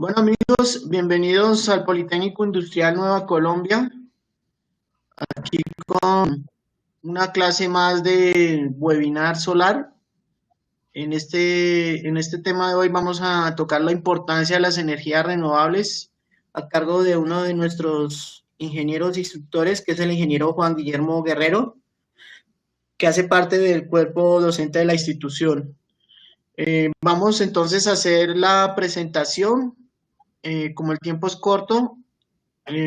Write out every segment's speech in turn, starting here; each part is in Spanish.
Bueno amigos, bienvenidos al Politécnico Industrial Nueva Colombia, aquí con una clase más de webinar solar. En este tema de hoy vamos a tocar la importancia de las energías renovables a cargo de uno de nuestros ingenieros instructores, que es el ingeniero Juan Guillermo Guerrero, que hace parte del cuerpo docente de la institución. Vamos entonces a hacer la presentación. Como el tiempo es corto,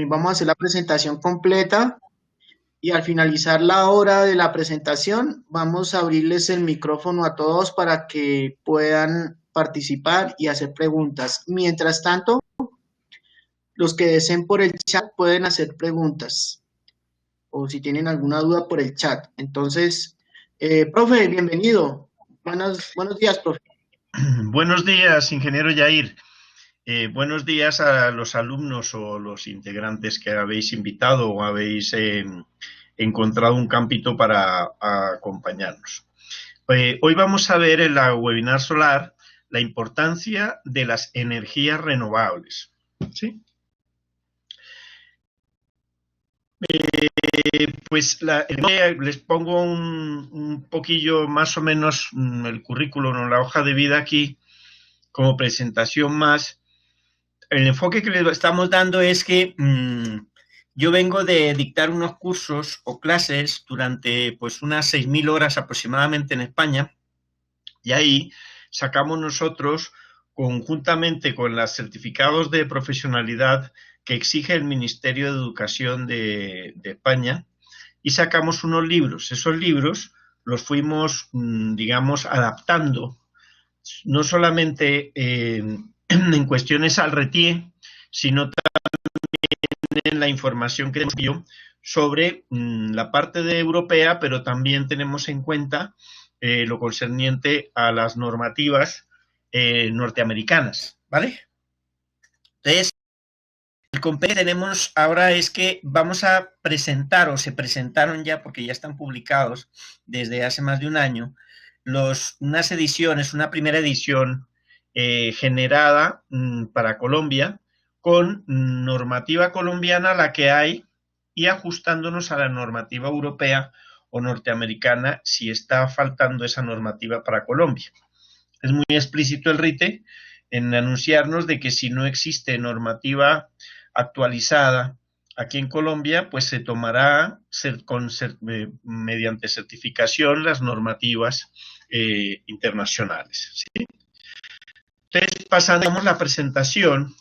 vamos a hacer la presentación completa y al finalizar la hora de la presentación vamos a abrirles el micrófono a todos para que puedan participar y hacer preguntas. Mientras tanto, los que deseen por el chat pueden hacer preguntas o si tienen alguna duda por el chat. Entonces, profe, bienvenido. Buenos días, profe. Buenos días, ingeniero Yair. Buenos días a los alumnos o los integrantes que habéis invitado o habéis encontrado un campito para acompañarnos. Hoy vamos a ver en la webinar solar la importancia de las energías renovables. ¿Sí? Les pongo un poquillo más o menos el currículum o la hoja de vida aquí como presentación más. El enfoque que les estamos dando es que yo vengo de dictar unos cursos o clases durante pues unas 6.000 horas aproximadamente en España, y ahí sacamos nosotros, conjuntamente con los certificados de profesionalidad que exige el Ministerio de Educación de España, y sacamos unos libros. Esos libros los fuimos, digamos, adaptando, no solamente en cuestiones al RETIE, sino también en la información que tenemos yo sobre la parte de europea, pero también tenemos en cuenta lo concerniente a las normativas norteamericanas, ¿vale? Entonces, el compendio que tenemos ahora es que vamos a presentar, o se presentaron ya, porque ya están publicados desde hace más de un año, unas ediciones, una primera edición generada para Colombia, con normativa colombiana, la que hay, y ajustándonos a la normativa europea o norteamericana si está faltando esa normativa para Colombia. Es muy explícito el RITE en anunciarnos de que si no existe normativa actualizada aquí en Colombia, pues se tomará mediante certificación las normativas internacionales, ¿sí? Entonces, pasando a la presentación,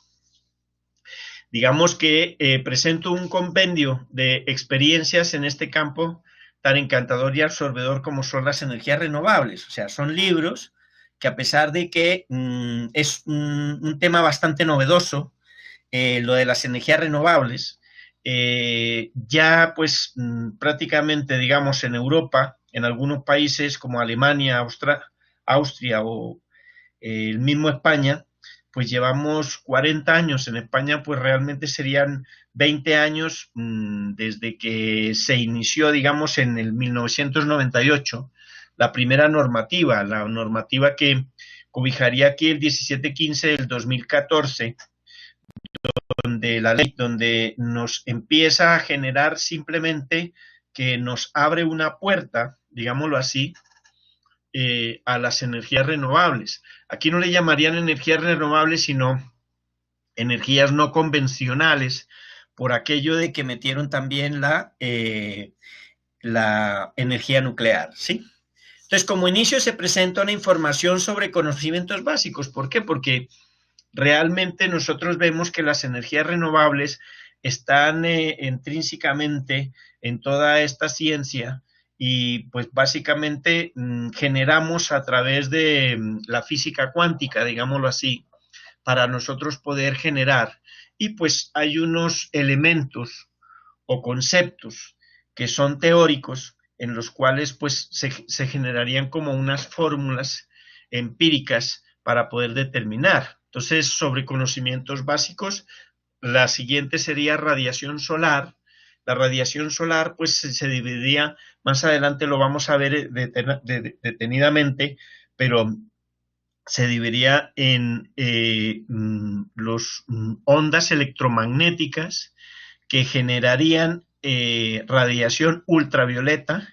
digamos que presento un compendio de experiencias en este campo tan encantador y absorbedor como son las energías renovables. O sea, son libros que, a pesar de que es un tema bastante novedoso, lo de las energías renovables, ya pues prácticamente, digamos, en Europa, en algunos países como Alemania, Austria o el mismo España, pues llevamos 40 años. En España pues realmente serían 20 años desde que se inició, digamos, en el 1998, la primera normativa, la normativa que cobijaría aquí el 1715 del 2014, donde la ley, donde nos empieza a generar simplemente que nos abre una puerta, digámoslo así, a las energías renovables. Aquí no le llamarían energías renovables, sino energías no convencionales, por aquello de que metieron también la energía nuclear, ¿sí? Entonces, como inicio se presenta una información sobre conocimientos básicos. ¿Por qué? Porque realmente nosotros vemos que las energías renovables están intrínsecamente en toda esta ciencia, y pues básicamente generamos a través de la física cuántica, digámoslo así, para nosotros poder generar. Y pues hay unos elementos o conceptos que son teóricos, en los cuales pues se generarían como unas fórmulas empíricas para poder determinar. Entonces, sobre conocimientos básicos, la siguiente sería radiación solar. La radiación solar pues se dividiría, más adelante lo vamos a ver detenidamente, pero se dividiría en los ondas electromagnéticas que generarían radiación ultravioleta,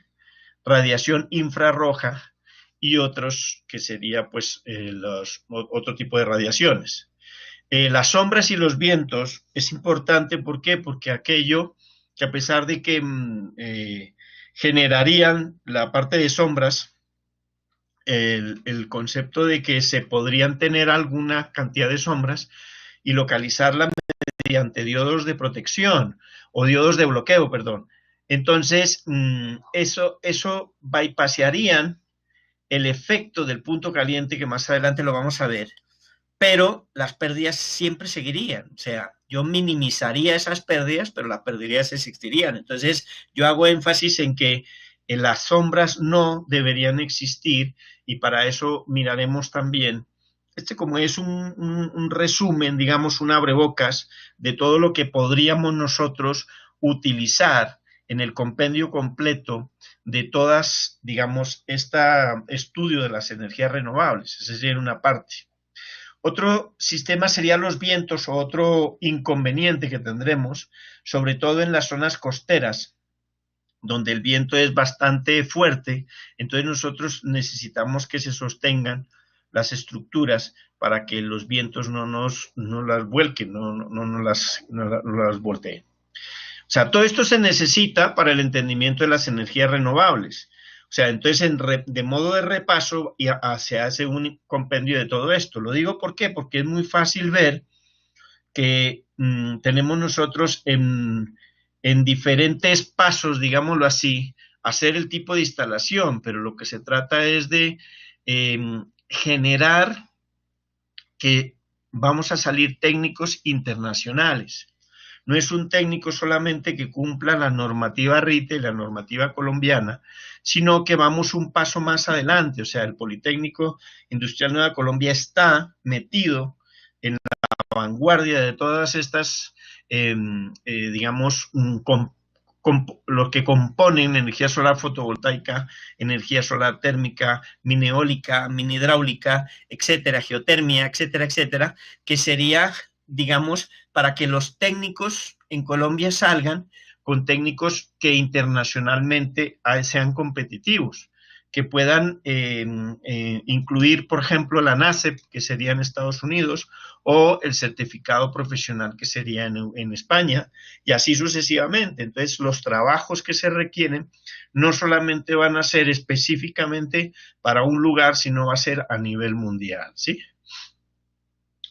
radiación infrarroja y otros que sería pues otro tipo de radiaciones. Las sombras y los vientos es importante, ¿por qué? Porque aquello que a pesar de que generarían la parte de sombras, el concepto de que se podrían tener alguna cantidad de sombras y localizarla mediante diodos de protección o diodos de bloqueo, perdón. Entonces, eso bypasearían el efecto del punto caliente, que más adelante lo vamos a ver, pero las pérdidas siempre seguirían. O sea, yo minimizaría esas pérdidas, pero las pérdidas existirían. Entonces, yo hago énfasis en que en las sombras no deberían existir y para eso miraremos también, como es un resumen, digamos, un abrebocas de todo lo que podríamos nosotros utilizar en el compendio completo de todas, digamos, este estudio de las energías renovables. Esa sería una parte. Otro sistema serían los vientos o otro inconveniente que tendremos, sobre todo en las zonas costeras, donde el viento es bastante fuerte, entonces nosotros necesitamos que se sostengan las estructuras para que los vientos no las vuelquen, no las volteen. O sea, todo esto se necesita para el entendimiento de las energías renovables. O sea, entonces de modo de repaso se hace un compendio de todo esto. Lo digo ¿por qué? Porque es muy fácil ver que tenemos nosotros en diferentes pasos, digámoslo así, hacer el tipo de instalación, pero lo que se trata es de generar que vamos a salir técnicos internacionales. No es un técnico solamente que cumpla la normativa RITE y la normativa colombiana, sino que vamos un paso más adelante. O sea, el Politécnico Industrial Nueva Colombia está metido en la vanguardia de todas estas, digamos, lo que componen energía solar fotovoltaica, energía solar térmica, mini eólica, mini hidráulica, etcétera, geotermia, etcétera, etcétera, que sería, digamos, para que los técnicos en Colombia salgan con técnicos que internacionalmente sean competitivos, que puedan incluir, por ejemplo, la NACEP, que sería en Estados Unidos, o el certificado profesional, que sería en España, y así sucesivamente. Entonces, los trabajos que se requieren no solamente van a ser específicamente para un lugar, sino va a ser a nivel mundial, ¿sí?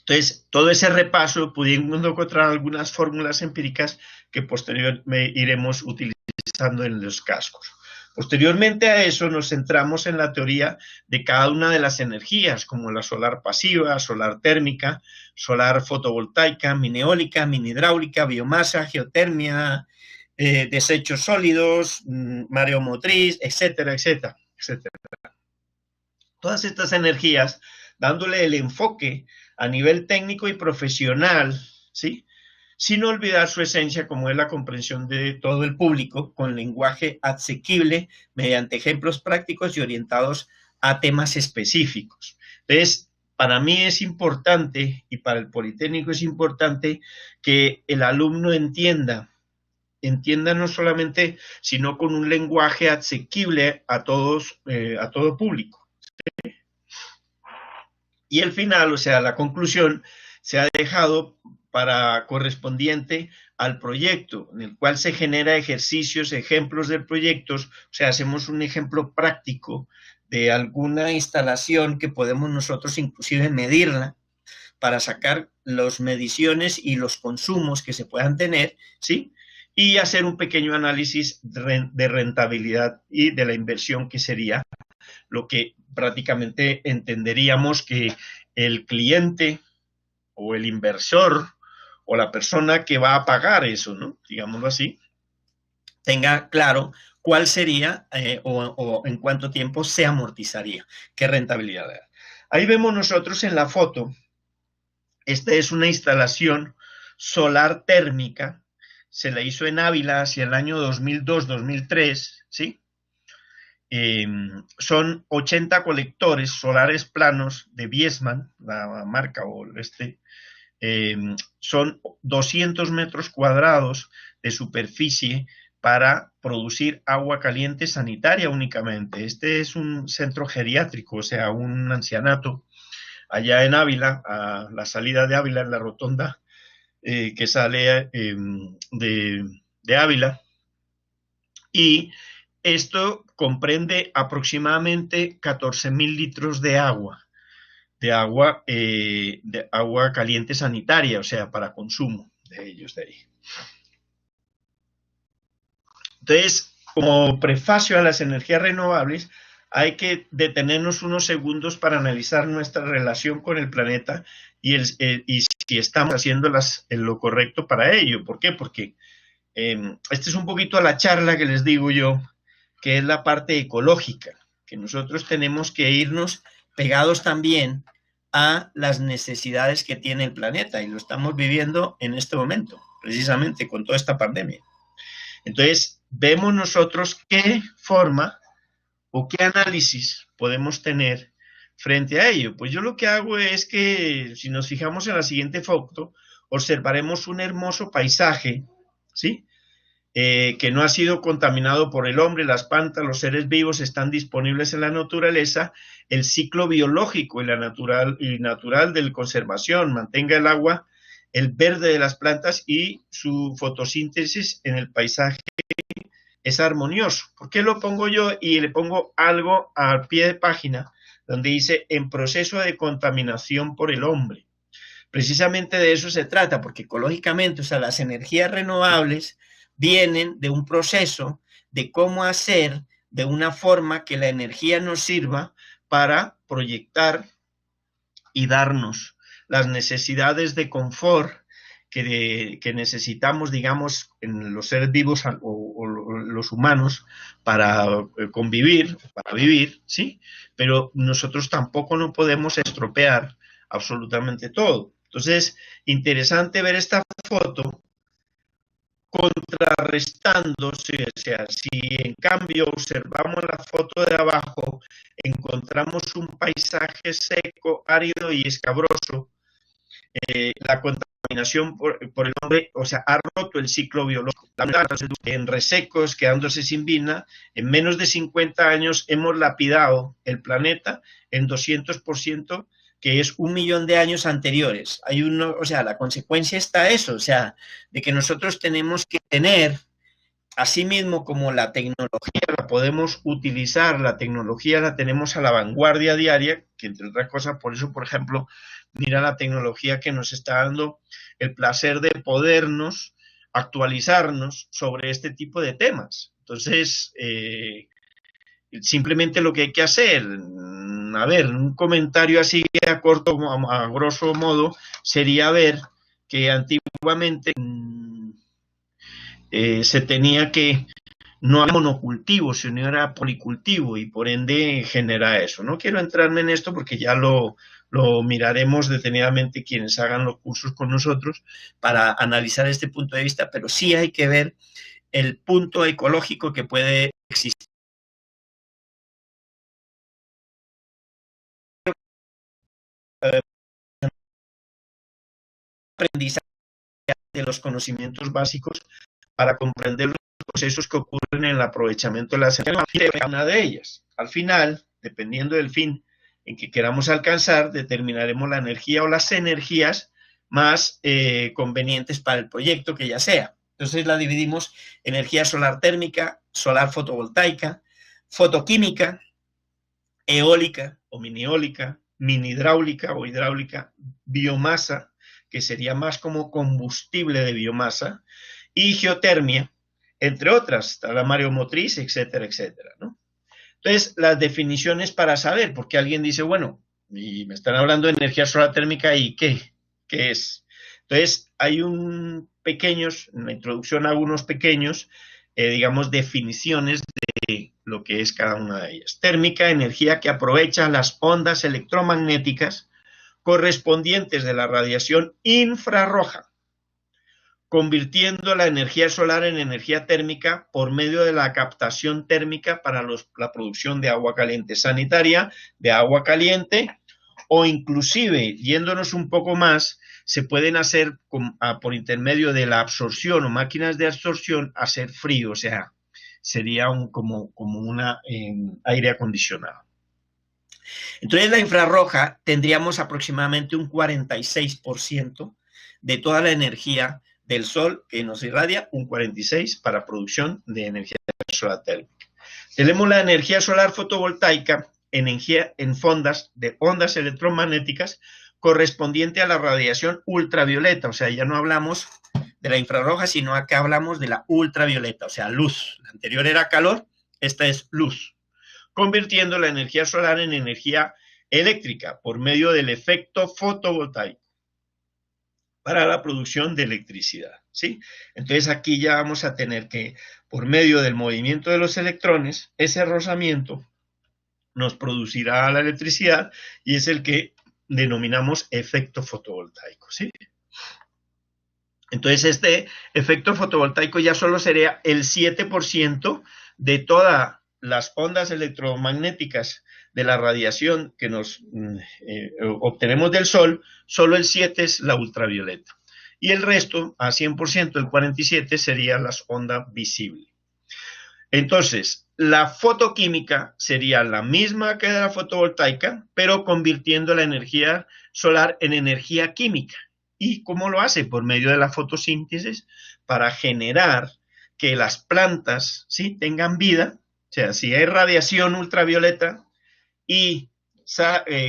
Entonces, todo ese repaso, pudiendo encontrar algunas fórmulas empíricas que posteriormente iremos utilizando en los cascos. Posteriormente a eso nos centramos en la teoría de cada una de las energías, como la solar pasiva, solar térmica, solar fotovoltaica, mini eólica, mini hidráulica, biomasa, geotermia, desechos sólidos, mareomotriz, etcétera, etcétera, etcétera. Todas estas energías, dándole el enfoque a nivel técnico y profesional, ¿sí? Sin olvidar su esencia, como es la comprensión de todo el público, con lenguaje asequible, mediante ejemplos prácticos y orientados a temas específicos. Entonces, para mí es importante, y para el Politécnico es importante, que el alumno entienda no solamente, sino con un lenguaje asequible a todos, a todo público. Y el final, o sea, la conclusión, se ha dejado para correspondiente al proyecto, en el cual se genera ejercicios, ejemplos de proyectos, o sea, hacemos un ejemplo práctico de alguna instalación que podemos nosotros inclusive medirla para sacar las mediciones y los consumos que se puedan tener, ¿sí? Y hacer un pequeño análisis de rentabilidad y de la inversión, que sería lo que prácticamente entenderíamos que el cliente o el inversor o la persona que va a pagar eso, ¿no? Digámoslo así, tenga claro cuál sería o en cuánto tiempo se amortizaría, qué rentabilidad da. Ahí vemos nosotros en la foto, esta es una instalación solar térmica, se la hizo en Ávila hacia el año 2002-2003, ¿sí? son 80 colectores solares planos de Viessmann, la marca o son 200 metros cuadrados de superficie para producir agua caliente sanitaria únicamente. Este es un centro geriátrico, o sea, un ancianato allá en Ávila, a la salida de Ávila, en la rotonda que sale de Ávila. Y esto comprende aproximadamente 14.000 litros de agua caliente sanitaria, o sea, para consumo de ellos de ahí. Entonces, como prefacio a las energías renovables, hay que detenernos unos segundos para analizar nuestra relación con el planeta y si estamos haciendo lo correcto para ello. ¿Por qué? Porque esta es un poquito la charla que les digo yo, que es la parte ecológica, que nosotros tenemos que irnos pegados también a las necesidades que tiene el planeta, y lo estamos viviendo en este momento, precisamente con toda esta pandemia. Entonces, vemos nosotros qué forma o qué análisis podemos tener frente a ello. Pues yo lo que hago es que, si nos fijamos en la siguiente foto, observaremos un hermoso paisaje, ¿sí? Que no ha sido contaminado por el hombre, las plantas, los seres vivos están disponibles en la naturaleza, el ciclo biológico y natural de la conservación, mantenga el agua, el verde de las plantas y su fotosíntesis en el paisaje es armonioso. ¿Por qué lo pongo yo? Y le pongo algo al pie de página donde dice en proceso de contaminación por el hombre. Precisamente de eso se trata, porque ecológicamente, o sea, las energías renovables vienen de un proceso de cómo hacer de una forma que la energía nos sirva para proyectar y darnos las necesidades de confort que necesitamos, digamos, en los seres vivos o los humanos para convivir, para vivir, ¿sí? Pero nosotros tampoco no podemos estropear absolutamente todo. Entonces, interesante ver esta foto contrarrestando, o sea, si en cambio observamos la foto de abajo, encontramos un paisaje seco, árido y escabroso, la contaminación por el hombre, o sea, ha roto el ciclo biológico. En resecos, quedándose sin vida, en menos de 50 años hemos lapidado el planeta en 200%, que es 1 millón de años anteriores. O sea, la consecuencia está eso, o sea, de que nosotros tenemos que tener, así mismo como la tecnología la podemos utilizar, la tecnología la tenemos a la vanguardia diaria, que entre otras cosas, por eso, por ejemplo, mira la tecnología que nos está dando el placer de podernos actualizarnos sobre este tipo de temas. Entonces, simplemente lo que hay que hacer, a ver, un comentario así a corto, a grosso modo, sería ver que antiguamente se tenía que no era monocultivo, sino era policultivo y por ende genera eso. No quiero entrarme en esto porque ya lo miraremos detenidamente quienes hagan los cursos con nosotros para analizar este punto de vista, pero sí hay que ver el punto ecológico que puede existir. Aprendizaje de los conocimientos básicos para comprender los procesos que ocurren en el aprovechamiento de las energías, una de ellas. Al final, dependiendo del fin en que queramos alcanzar, determinaremos la energía o las energías más convenientes para el proyecto que ya sea. Entonces la dividimos en energía solar térmica, solar fotovoltaica, fotoquímica, eólica o mini eólica, mini hidráulica o hidráulica, biomasa, que sería más como combustible de biomasa, y geotermia, entre otras, la mareomotriz, etcétera, etcétera, ¿no? Entonces, las definiciones para saber, porque alguien dice, bueno, y me están hablando de energía solar térmica, ¿y qué? ¿Qué es? Entonces, hay en la introducción hago unos pequeños, digamos, definiciones de lo que es cada una de ellas. Térmica, energía que aprovecha las ondas electromagnéticas correspondientes de la radiación infrarroja convirtiendo la energía solar en energía térmica por medio de la captación térmica para la producción de agua caliente sanitaria, de agua caliente, o inclusive, yéndonos un poco más, se pueden hacer por intermedio de la absorción o máquinas de absorción, hacer frío, o sea, sería como un aire acondicionado. Entonces la infrarroja tendríamos aproximadamente un 46% de toda la energía del sol que nos irradia, un 46% para producción de energía solar térmica. Tenemos la energía solar fotovoltaica en fondas de ondas electromagnéticas correspondiente a la radiación ultravioleta, o sea, ya no hablamos de la infrarroja, sino acá hablamos de la ultravioleta, o sea, luz. La anterior era calor, esta es luz, convirtiendo la energía solar en energía eléctrica por medio del efecto fotovoltaico para la producción de electricidad, ¿sí? Entonces aquí ya vamos a tener que, por medio del movimiento de los electrones, ese rozamiento nos producirá la electricidad y es el que denominamos efecto fotovoltaico, ¿sí? Entonces este efecto fotovoltaico ya solo sería el 7% de todas las ondas electromagnéticas de la radiación que nos obtenemos del sol, solo el 7 es la ultravioleta. Y el resto, a 100%, el 47, sería las ondas visibles. Entonces, la fotoquímica sería la misma que la fotovoltaica, pero convirtiendo la energía solar en energía química. ¿Y cómo lo hace? Por medio de la fotosíntesis, para generar que las plantas, ¿sí?, tengan vida. O sea, si hay radiación ultravioleta y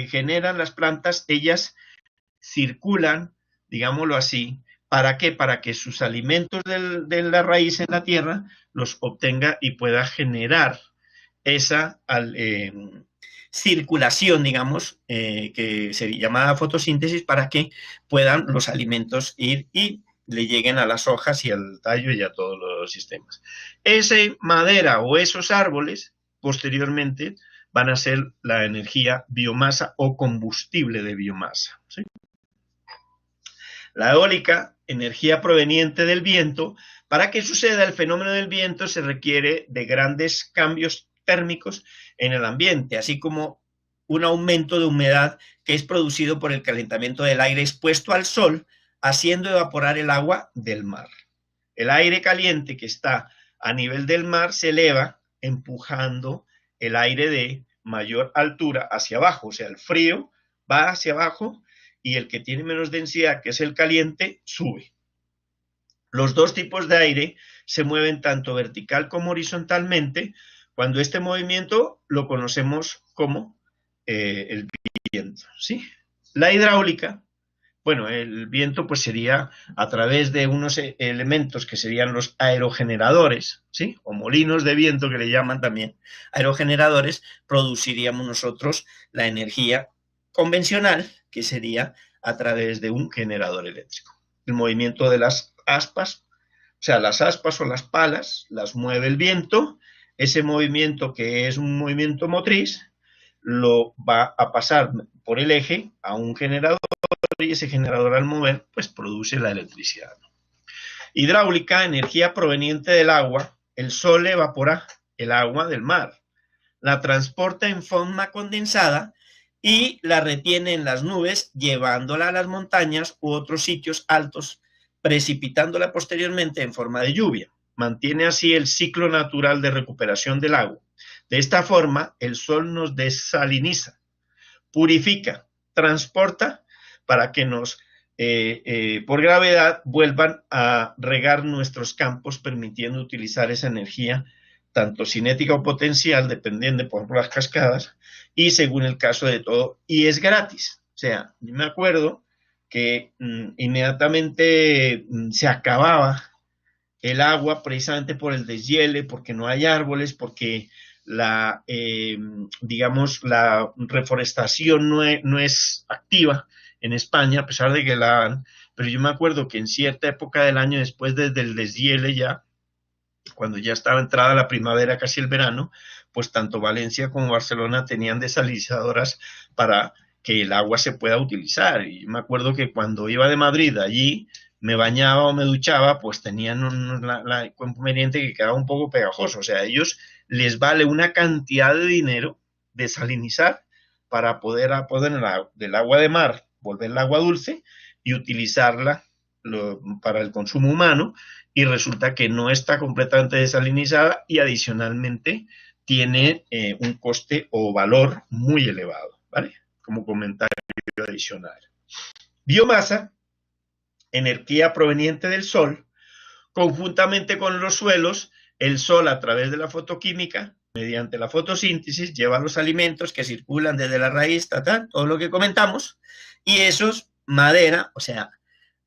generan las plantas, ellas circulan, digámoslo así, ¿para qué? Para que sus alimentos de la raíz en la tierra los obtenga y pueda generar esa circulación, digamos, que se llama fotosíntesis, para que puedan los alimentos ir y le lleguen a las hojas y al tallo y a todos los sistemas. Esa madera o esos árboles, posteriormente, van a ser la energía biomasa o combustible de biomasa, ¿sí? La eólica, energía proveniente del viento. Para que suceda el fenómeno del viento se requiere de grandes cambios térmicos en el ambiente, así como un aumento de humedad que es producido por el calentamiento del aire expuesto al sol, haciendo evaporar el agua del mar. El aire caliente que está a nivel del mar se eleva, empujando el aire de mayor altura hacia abajo, o sea, el frío va hacia abajo y el que tiene menos densidad, que es el caliente, sube. Los dos tipos de aire se mueven tanto vertical como horizontalmente, cuando este movimiento lo conocemos como el viento, ¿sí? La hidráulica, bueno, el viento pues sería a través de unos elementos que serían los aerogeneradores, ¿sí?, o molinos de viento, que le llaman también aerogeneradores. Produciríamos nosotros la energía convencional, que sería a través de un generador eléctrico. El movimiento de las aspas, o sea, las aspas o las palas las mueve el viento. Ese movimiento, que es un movimiento motriz, lo va a pasar por el eje a un generador, y ese generador, al mover, pues produce la electricidad. Hidráulica, energía proveniente del agua. El sol evapora el agua del mar, la transporta en forma condensada y la retiene en las nubes, llevándola a las montañas u otros sitios altos, precipitándola posteriormente en forma de lluvia. Mantiene así el ciclo natural de recuperación del agua. De esta forma, el sol nos desaliniza, purifica, transporta, para que nos, por gravedad, vuelvan a regar nuestros campos, permitiendo utilizar esa energía, tanto cinética o potencial, dependiendo por las cascadas, y según el caso de todo, y es gratis. O sea, yo me acuerdo que inmediatamente se acababa el agua precisamente por el deshiele, porque no hay árboles, porque digamos, la reforestación no es activa en España, a pesar de que la han. Pero yo me acuerdo que en cierta época del año, después del deshiele ya, cuando ya estaba entrada la primavera, casi el verano, pues tanto Valencia como Barcelona tenían desalinizadoras para que el agua se pueda utilizar. Y me acuerdo que cuando iba de Madrid allí, me bañaba o me duchaba, pues tenían la inconveniente que quedaba un poco pegajoso. O sea, a ellos les vale una cantidad de dinero desalinizar para poder del agua de mar volver el agua dulce y utilizarla para el consumo humano, y resulta que no está completamente desalinizada y adicionalmente tiene un coste o valor muy elevado, ¿vale? Como comentario adicional. Biomasa, energía proveniente del sol, conjuntamente con los suelos. El sol, a través de la fotoquímica, mediante la fotosíntesis, lleva los alimentos que circulan desde la raíz, todo lo que comentamos, y eso es madera. O sea,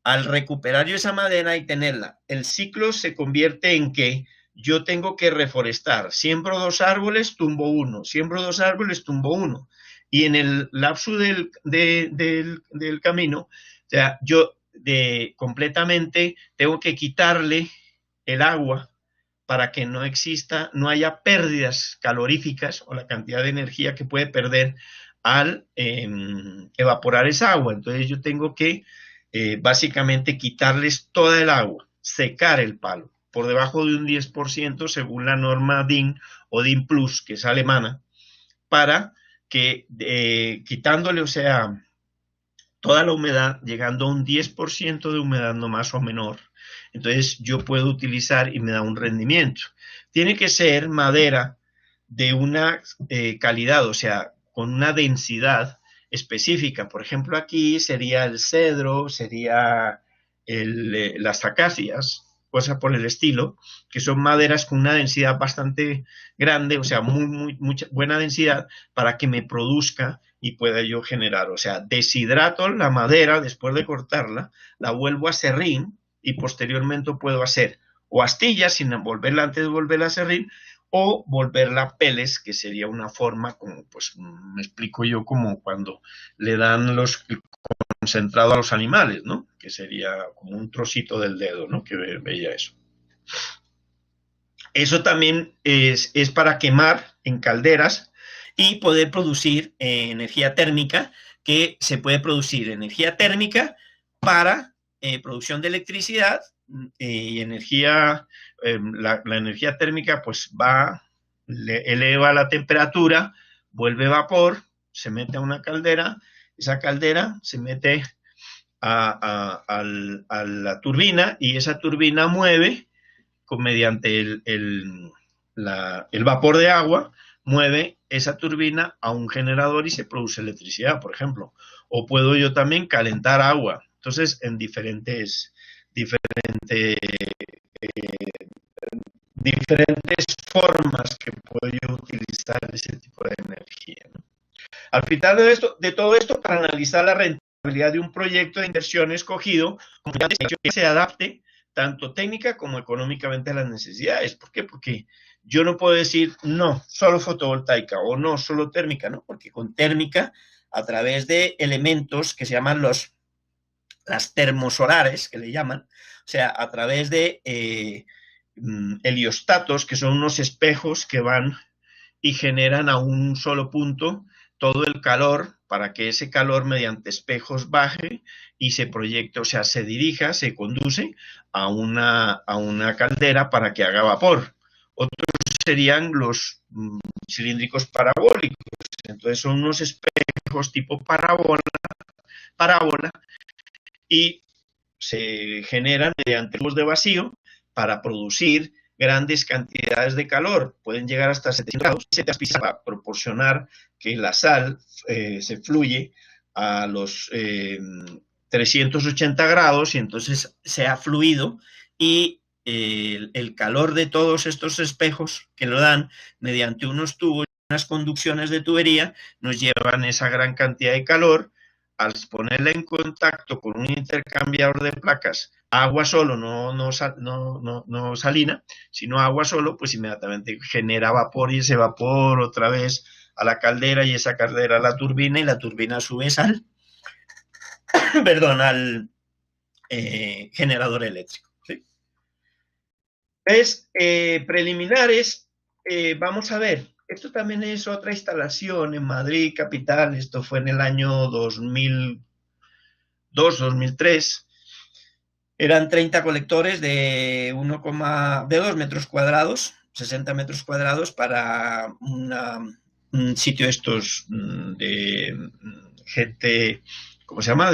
al recuperar yo esa madera y tenerla, el ciclo se convierte en que yo tengo que reforestar. Siembro 2 árboles, tumbo 1. Siembro 2 árboles, tumbo 1. Y en el lapso del camino, o sea, yo completamente tengo que quitarle el agua para que no exista, no haya pérdidas caloríficas o la cantidad de energía que puede perder al evaporar esa agua. Entonces yo tengo que básicamente quitarles toda el agua, secar el palo por debajo de un 10% según la norma DIN o DIN Plus, que es alemana, para que quitándole, o sea, toda la humedad, llegando a un 10% de humedad no más o menor, entonces yo puedo utilizar y me da un rendimiento. Tiene que ser madera de una calidad, o sea, con una densidad específica. Por ejemplo, aquí sería el cedro, sería las acacias, cosas por el estilo, que son maderas con una densidad bastante grande, o sea, mucha buena densidad para que me produzca y pueda yo generar. O sea, deshidrato la madera después de cortarla, la vuelvo a serrín y posteriormente puedo hacer o astillas sin envolverla antes de volverla a serrín, o volverla peles, que sería una forma como, pues me explico yo, como cuando le dan el concentrado a los animales, ¿no? Que sería como un trocito del dedo, ¿no? Que veía eso. Eso también es para quemar en calderas y poder producir energía térmica, que se puede producir energía térmica para producción de electricidad y energía, la energía térmica pues eleva la temperatura, vuelve vapor, se mete a una caldera, esa caldera se mete a la turbina y esa turbina mueve mediante el vapor de agua, mueve esa turbina a un generador y se produce electricidad, por ejemplo. O puedo yo también calentar agua. Entonces, en diferentes formas que puedo yo utilizar ese tipo de energía, ¿no? Al final de todo esto, para analizar la rentabilidad de un proyecto de inversión escogido, como que se adapte tanto técnica como económicamente a las necesidades. ¿Por qué? Porque yo no puedo decir no, solo fotovoltaica o no, solo térmica, ¿no? Porque con térmica, a través de elementos que se llaman las termosolares, que le llaman, o sea, a través de heliostatos, que son unos espejos que van y generan a un solo punto todo el calor, para que ese calor mediante espejos baje y se proyecte, o sea, se dirija, se conduce a una caldera para que haga vapor. Otros serían los cilíndricos parabólicos. Entonces son unos espejos tipo parábola y se generan mediante tubos de vacío para producir grandes cantidades de calor, pueden llegar hasta 700 grados, y se para proporcionar que la sal se fluye a los 380 grados y entonces sea fluido, y el calor de todos estos espejos que lo dan mediante unos tubos, unas conducciones de tubería, nos llevan esa gran cantidad de calor. Al ponerla en contacto con un intercambiador de placas, agua solo, no salina, sino agua solo, pues inmediatamente genera vapor y ese vapor otra vez a la caldera y esa caldera a la turbina y la turbina a su vez al generador eléctrico. ¿Sí? Preliminares, vamos a ver. Esto también es otra instalación en Madrid, capital. Esto fue en el año 2002, 2003. Eran 30 colectores de 2 metros cuadrados, 60 metros cuadrados para un sitio estos de gente, ¿cómo se llama?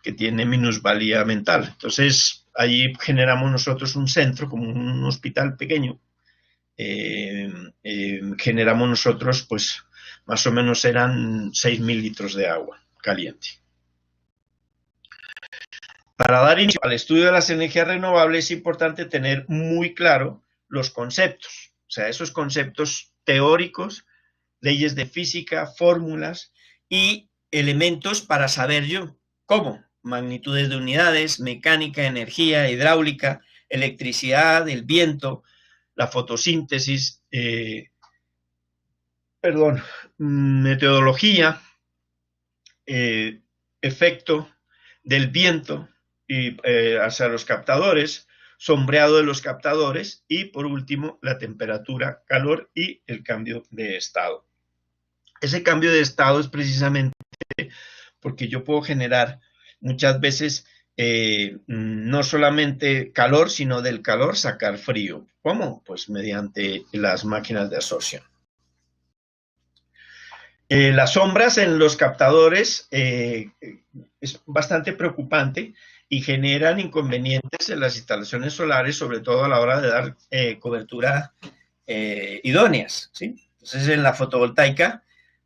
Que tiene minusvalía mental. Entonces, allí generamos nosotros un centro, como un hospital pequeño. Generamos nosotros, pues, más o menos eran 6.000 litros de agua caliente. Para dar inicio al estudio de las energías renovables es importante tener muy claro los conceptos, o sea, esos conceptos teóricos, leyes de física, fórmulas y elementos para saber yo cómo, magnitudes de unidades, mecánica, energía, hidráulica, electricidad, el viento, la fotosíntesis, metodología, efecto del viento y hacia los captadores, sombreado de los captadores y por último la temperatura, calor y el cambio de estado. Ese cambio de estado es precisamente porque yo puedo generar muchas veces no solamente calor, sino del calor sacar frío. ¿Cómo? Pues mediante las máquinas de absorción. Las sombras en los captadores es bastante preocupante y generan inconvenientes en las instalaciones solares, sobre todo a la hora de dar cobertura idóneas, ¿sí? Entonces, en la fotovoltaica,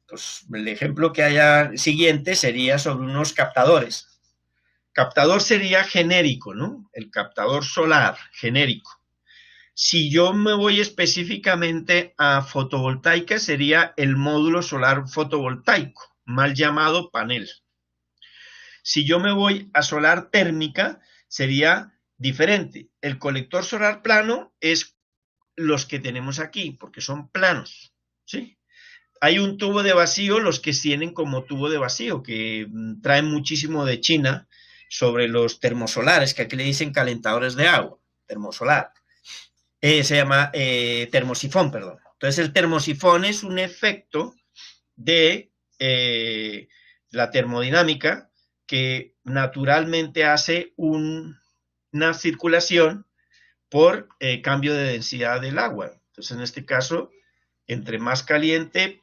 pues el ejemplo que haya siguiente sería sobre unos captadores. Captador sería genérico, ¿no? El captador solar genérico. Si yo me voy específicamente a fotovoltaica, sería el módulo solar fotovoltaico, mal llamado panel. Si yo me voy a solar térmica, sería diferente. El colector solar plano es los que tenemos aquí, porque son planos, ¿sí? Hay un tubo de vacío, los que tienen como tubo de vacío, que traen muchísimo de China sobre los termosolares, que aquí le dicen calentadores de agua, termosolar. Se llama termosifón, perdón. Entonces el termosifón es un efecto de la termodinámica que naturalmente hace una circulación por cambio de densidad del agua. Entonces en este caso, entre más caliente,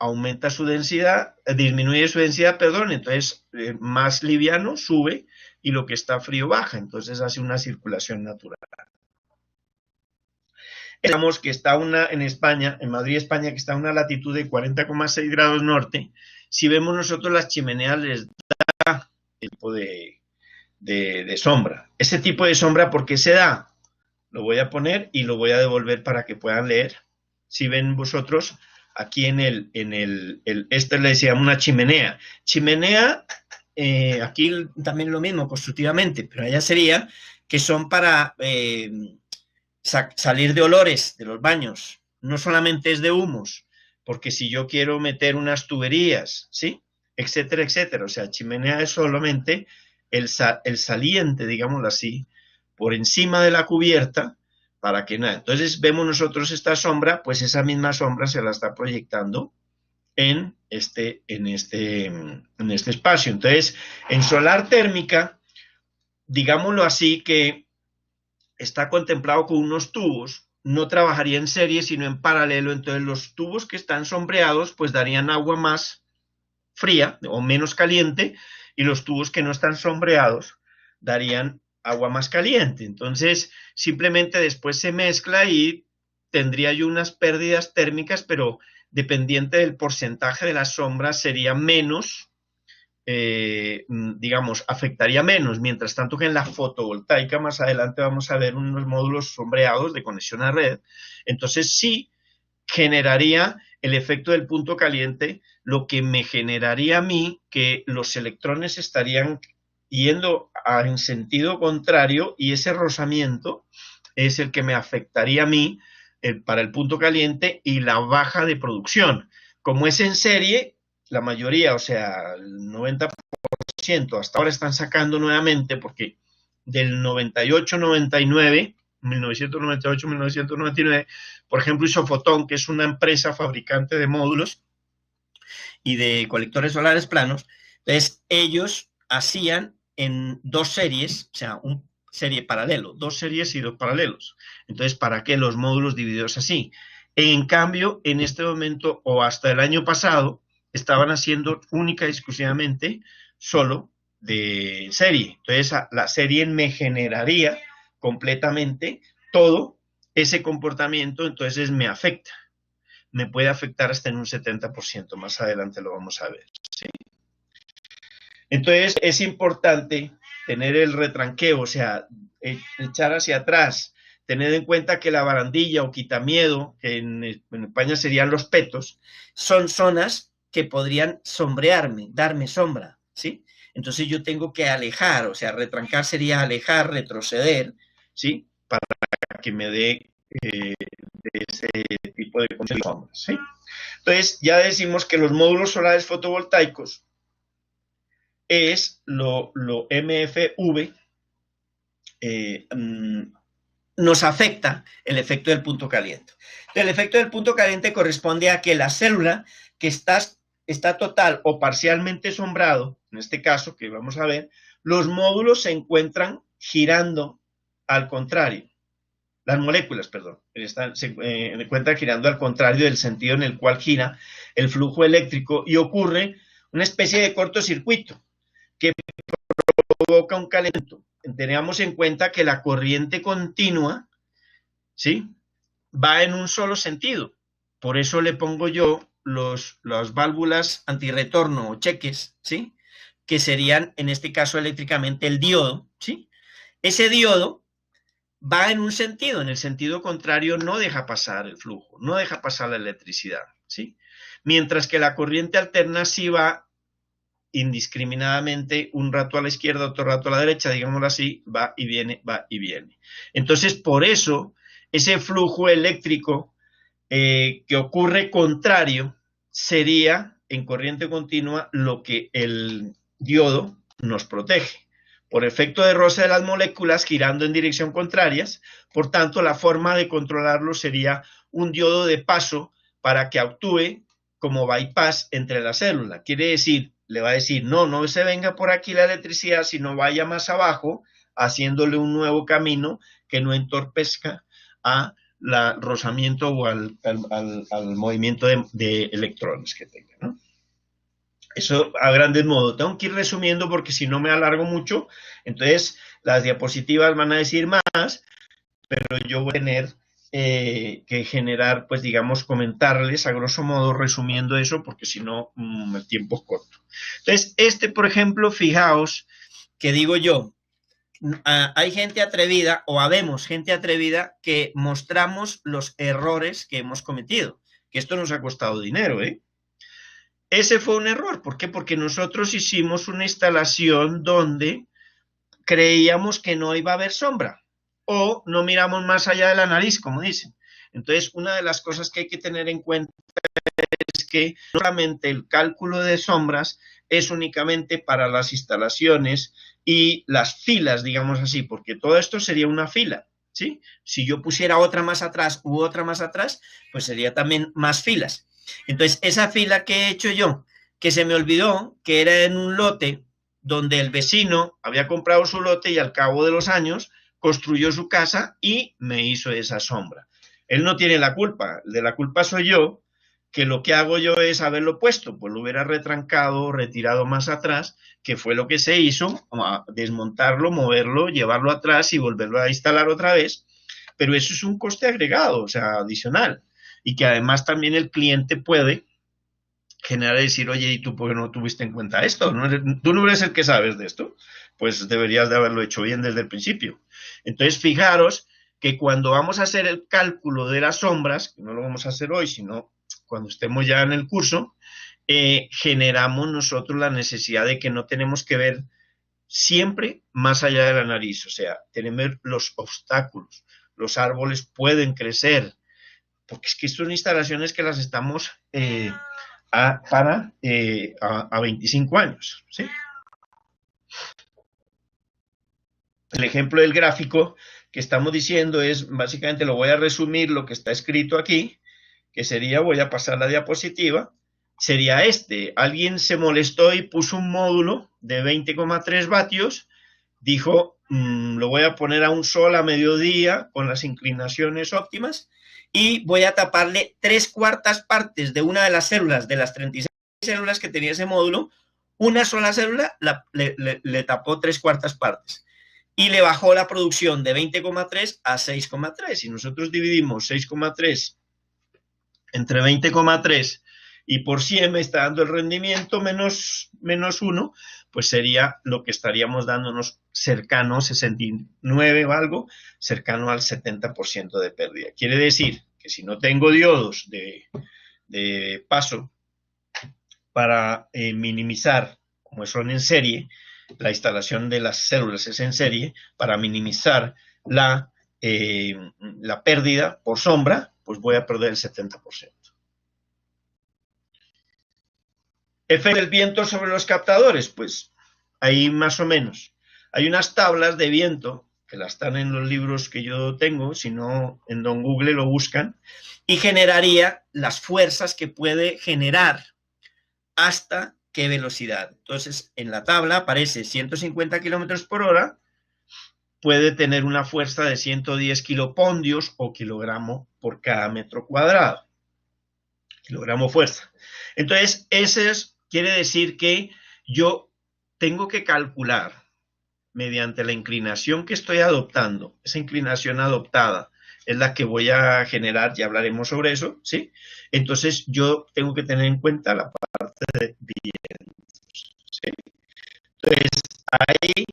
aumenta su densidad, disminuye su densidad, perdón, entonces más liviano sube y lo que está frío baja, entonces hace una circulación natural. Digamos que está en España, en Madrid, España, que está a una latitud de 40,6 grados norte. Si vemos nosotros las chimeneas, les da el tipo de sombra. Este tipo de sombra, ¿por qué se da? Lo voy a poner y lo voy a devolver para que puedan leer. Si ven vosotros, aquí este le decíamos una chimenea. Chimenea, aquí también lo mismo, constructivamente, pero allá sería que son para salir de olores de los baños, no solamente es de humos, porque si yo quiero meter unas tuberías, ¿sí? Etcétera, etcétera. O sea, chimenea es solamente el saliente, digámoslo así, por encima de la cubierta, para que nada. Entonces vemos nosotros esta sombra, pues esa misma sombra se la está proyectando en este espacio. Entonces, en solar térmica, digámoslo así, que está contemplado con unos tubos, no trabajaría en serie, sino en paralelo. Entonces los tubos que están sombreados, pues darían agua más fría o menos caliente, y los tubos que no están sombreados darían agua más caliente. Entonces, simplemente después se mezcla y tendría yo unas pérdidas térmicas, pero dependiente del porcentaje de la sombra sería menos, digamos, afectaría menos. Mientras tanto que en la fotovoltaica, más adelante vamos a ver unos módulos sombreados de conexión a red, entonces sí generaría el efecto del punto caliente, lo que me generaría a mí que los electrones estarían yendo en sentido contrario, y ese rozamiento es el que me afectaría a mí para el punto caliente y la baja de producción. Como es en serie, la mayoría, o sea, el 90% hasta ahora están sacando nuevamente, porque del 1998-1999, por ejemplo, Isofotón, que es una empresa fabricante de módulos y de colectores solares planos, entonces ellos hacían en dos series, o sea, un serie paralelo, dos series y dos paralelos. Entonces, ¿para qué los módulos divididos así? En cambio, en este momento, o hasta el año pasado, estaban haciendo única y exclusivamente solo de serie. Entonces, la serie me generaría completamente todo ese comportamiento, entonces me afecta. Me puede afectar hasta en un 70%. Más adelante lo vamos a ver. ¿Sí? Entonces, es importante tener el retranqueo, o sea, echar hacia atrás, tener en cuenta que la barandilla o quitamiedo, que en España serían los petos, son zonas que podrían sombrearme, darme sombra, ¿sí? Entonces yo tengo que alejar, o sea, retrancar sería alejar, retroceder, ¿sí? Para que me dé ese tipo de sombras, ¿sí? Entonces ya decimos que los módulos solares fotovoltaicos es lo MFV, nos afecta el efecto del punto caliente. El efecto del punto caliente corresponde a que la célula que está total o parcialmente sombrado, en este caso que vamos a ver, los módulos se encuentran girando al contrario. Las moléculas, perdón, se encuentran girando al contrario del sentido en el cual gira el flujo eléctrico y ocurre una especie de cortocircuito que provoca un calentamiento. Tengamos en cuenta que la corriente continua, ¿sí?, va en un solo sentido. Por eso le pongo yo las válvulas antirretorno o cheques, ¿sí?, que serían, en este caso eléctricamente, el diodo, ¿sí? Ese diodo va en un sentido, en el sentido contrario no deja pasar el flujo, no deja pasar la electricidad, ¿sí? Mientras que la corriente alterna sí va indiscriminadamente, un rato a la izquierda, otro rato a la derecha, digámoslo así, va y viene, va y viene. Entonces, por eso, ese flujo eléctrico que ocurre contrario sería, en corriente continua, lo que el diodo nos protege. Por efecto de roce de las moléculas girando en dirección contrarias, por tanto, la forma de controlarlo sería un diodo de paso para que actúe como bypass entre la célula. Quiere decir, le va a decir, no se venga por aquí la electricidad, sino vaya más abajo, haciéndole un nuevo camino que no entorpezca al rozamiento o al movimiento de electrones que tenga, ¿no? Eso a grandes modos. Tengo que ir resumiendo porque si no me alargo mucho, entonces las diapositivas van a decir más, pero yo voy a tener que generar, pues digamos, comentarles a grosso modo resumiendo eso, porque si no, el tiempo es corto. Entonces, por ejemplo, fijaos que digo yo, hay gente atrevida, o habemos gente atrevida, que mostramos los errores que hemos cometido, que esto nos ha costado dinero, ¿eh? Ese fue un error. ¿Por qué? Porque nosotros hicimos una instalación donde creíamos que no iba a haber sombra, o no miramos más allá de la nariz, como dicen. Entonces, una de las cosas que hay que tener en cuenta es que no solamente el cálculo de sombras es únicamente para las instalaciones y las filas, digamos así, porque todo esto sería una fila, ¿sí? Si yo pusiera otra más atrás u otra más atrás, pues sería también más filas. Entonces, esa fila que he hecho yo, que se me olvidó que era en un lote donde el vecino había comprado su lote y al cabo de los años construyó su casa y me hizo esa sombra. Él no tiene la culpa, de la culpa soy yo, que lo que hago yo es haberlo puesto, pues lo hubiera retrancado, retirado más atrás, que fue lo que se hizo, desmontarlo, moverlo, llevarlo atrás y volverlo a instalar otra vez, pero eso es un coste agregado, o sea, adicional, y que además también el cliente puede generar y decir, oye, ¿y tú por qué no tuviste en cuenta esto? ¿Tú no eres el que sabes de esto? Pues deberías de haberlo hecho bien desde el principio. Entonces, fijaros que cuando vamos a hacer el cálculo de las sombras, que no lo vamos a hacer hoy, sino cuando estemos ya en el curso, generamos nosotros la necesidad de que no tenemos que ver siempre más allá de la nariz, o sea, tenemos los obstáculos, los árboles pueden crecer, porque es que son instalaciones que las estamos a 25 años, ¿sí? El ejemplo del gráfico que estamos diciendo es, básicamente lo voy a resumir lo que está escrito aquí, que sería, voy a pasar la diapositiva, sería alguien se molestó y puso un módulo de 20,3 vatios dijo, lo voy a poner a un sol a mediodía con las inclinaciones óptimas y voy a taparle 3/4 partes de una de las células, de las 36 células que tenía ese módulo, una sola célula le tapó 3/4 partes y le bajó la producción de 20,3 a 6,3. Si nosotros dividimos 6,3 entre 20,3 y por 100 me está dando el rendimiento menos 1, pues sería lo que estaríamos dándonos cercano, 69 o algo, cercano al 70% de pérdida. Quiere decir que si no tengo diodos de paso para minimizar, como son en serie, la instalación de las células es en serie, para minimizar la pérdida por sombra, pues voy a perder el 70%. Efecto del viento sobre los captadores, pues ahí más o menos. Hay unas tablas de viento que las están en los libros que yo tengo, si no en Don Google lo buscan, y generaría las fuerzas que puede generar hasta qué velocidad. Entonces, en la tabla aparece 150 kilómetros por hora, puede tener una fuerza de 110 kilopondios o kilogramo por cada metro cuadrado. Kilogramo fuerza. Entonces, quiere decir que yo tengo que calcular mediante la inclinación que estoy adoptando, esa inclinación adoptada es la que voy a generar, ya hablaremos sobre eso, ¿sí? Entonces yo tengo que tener en cuenta la parte de vientos, ¿sí? Entonces hay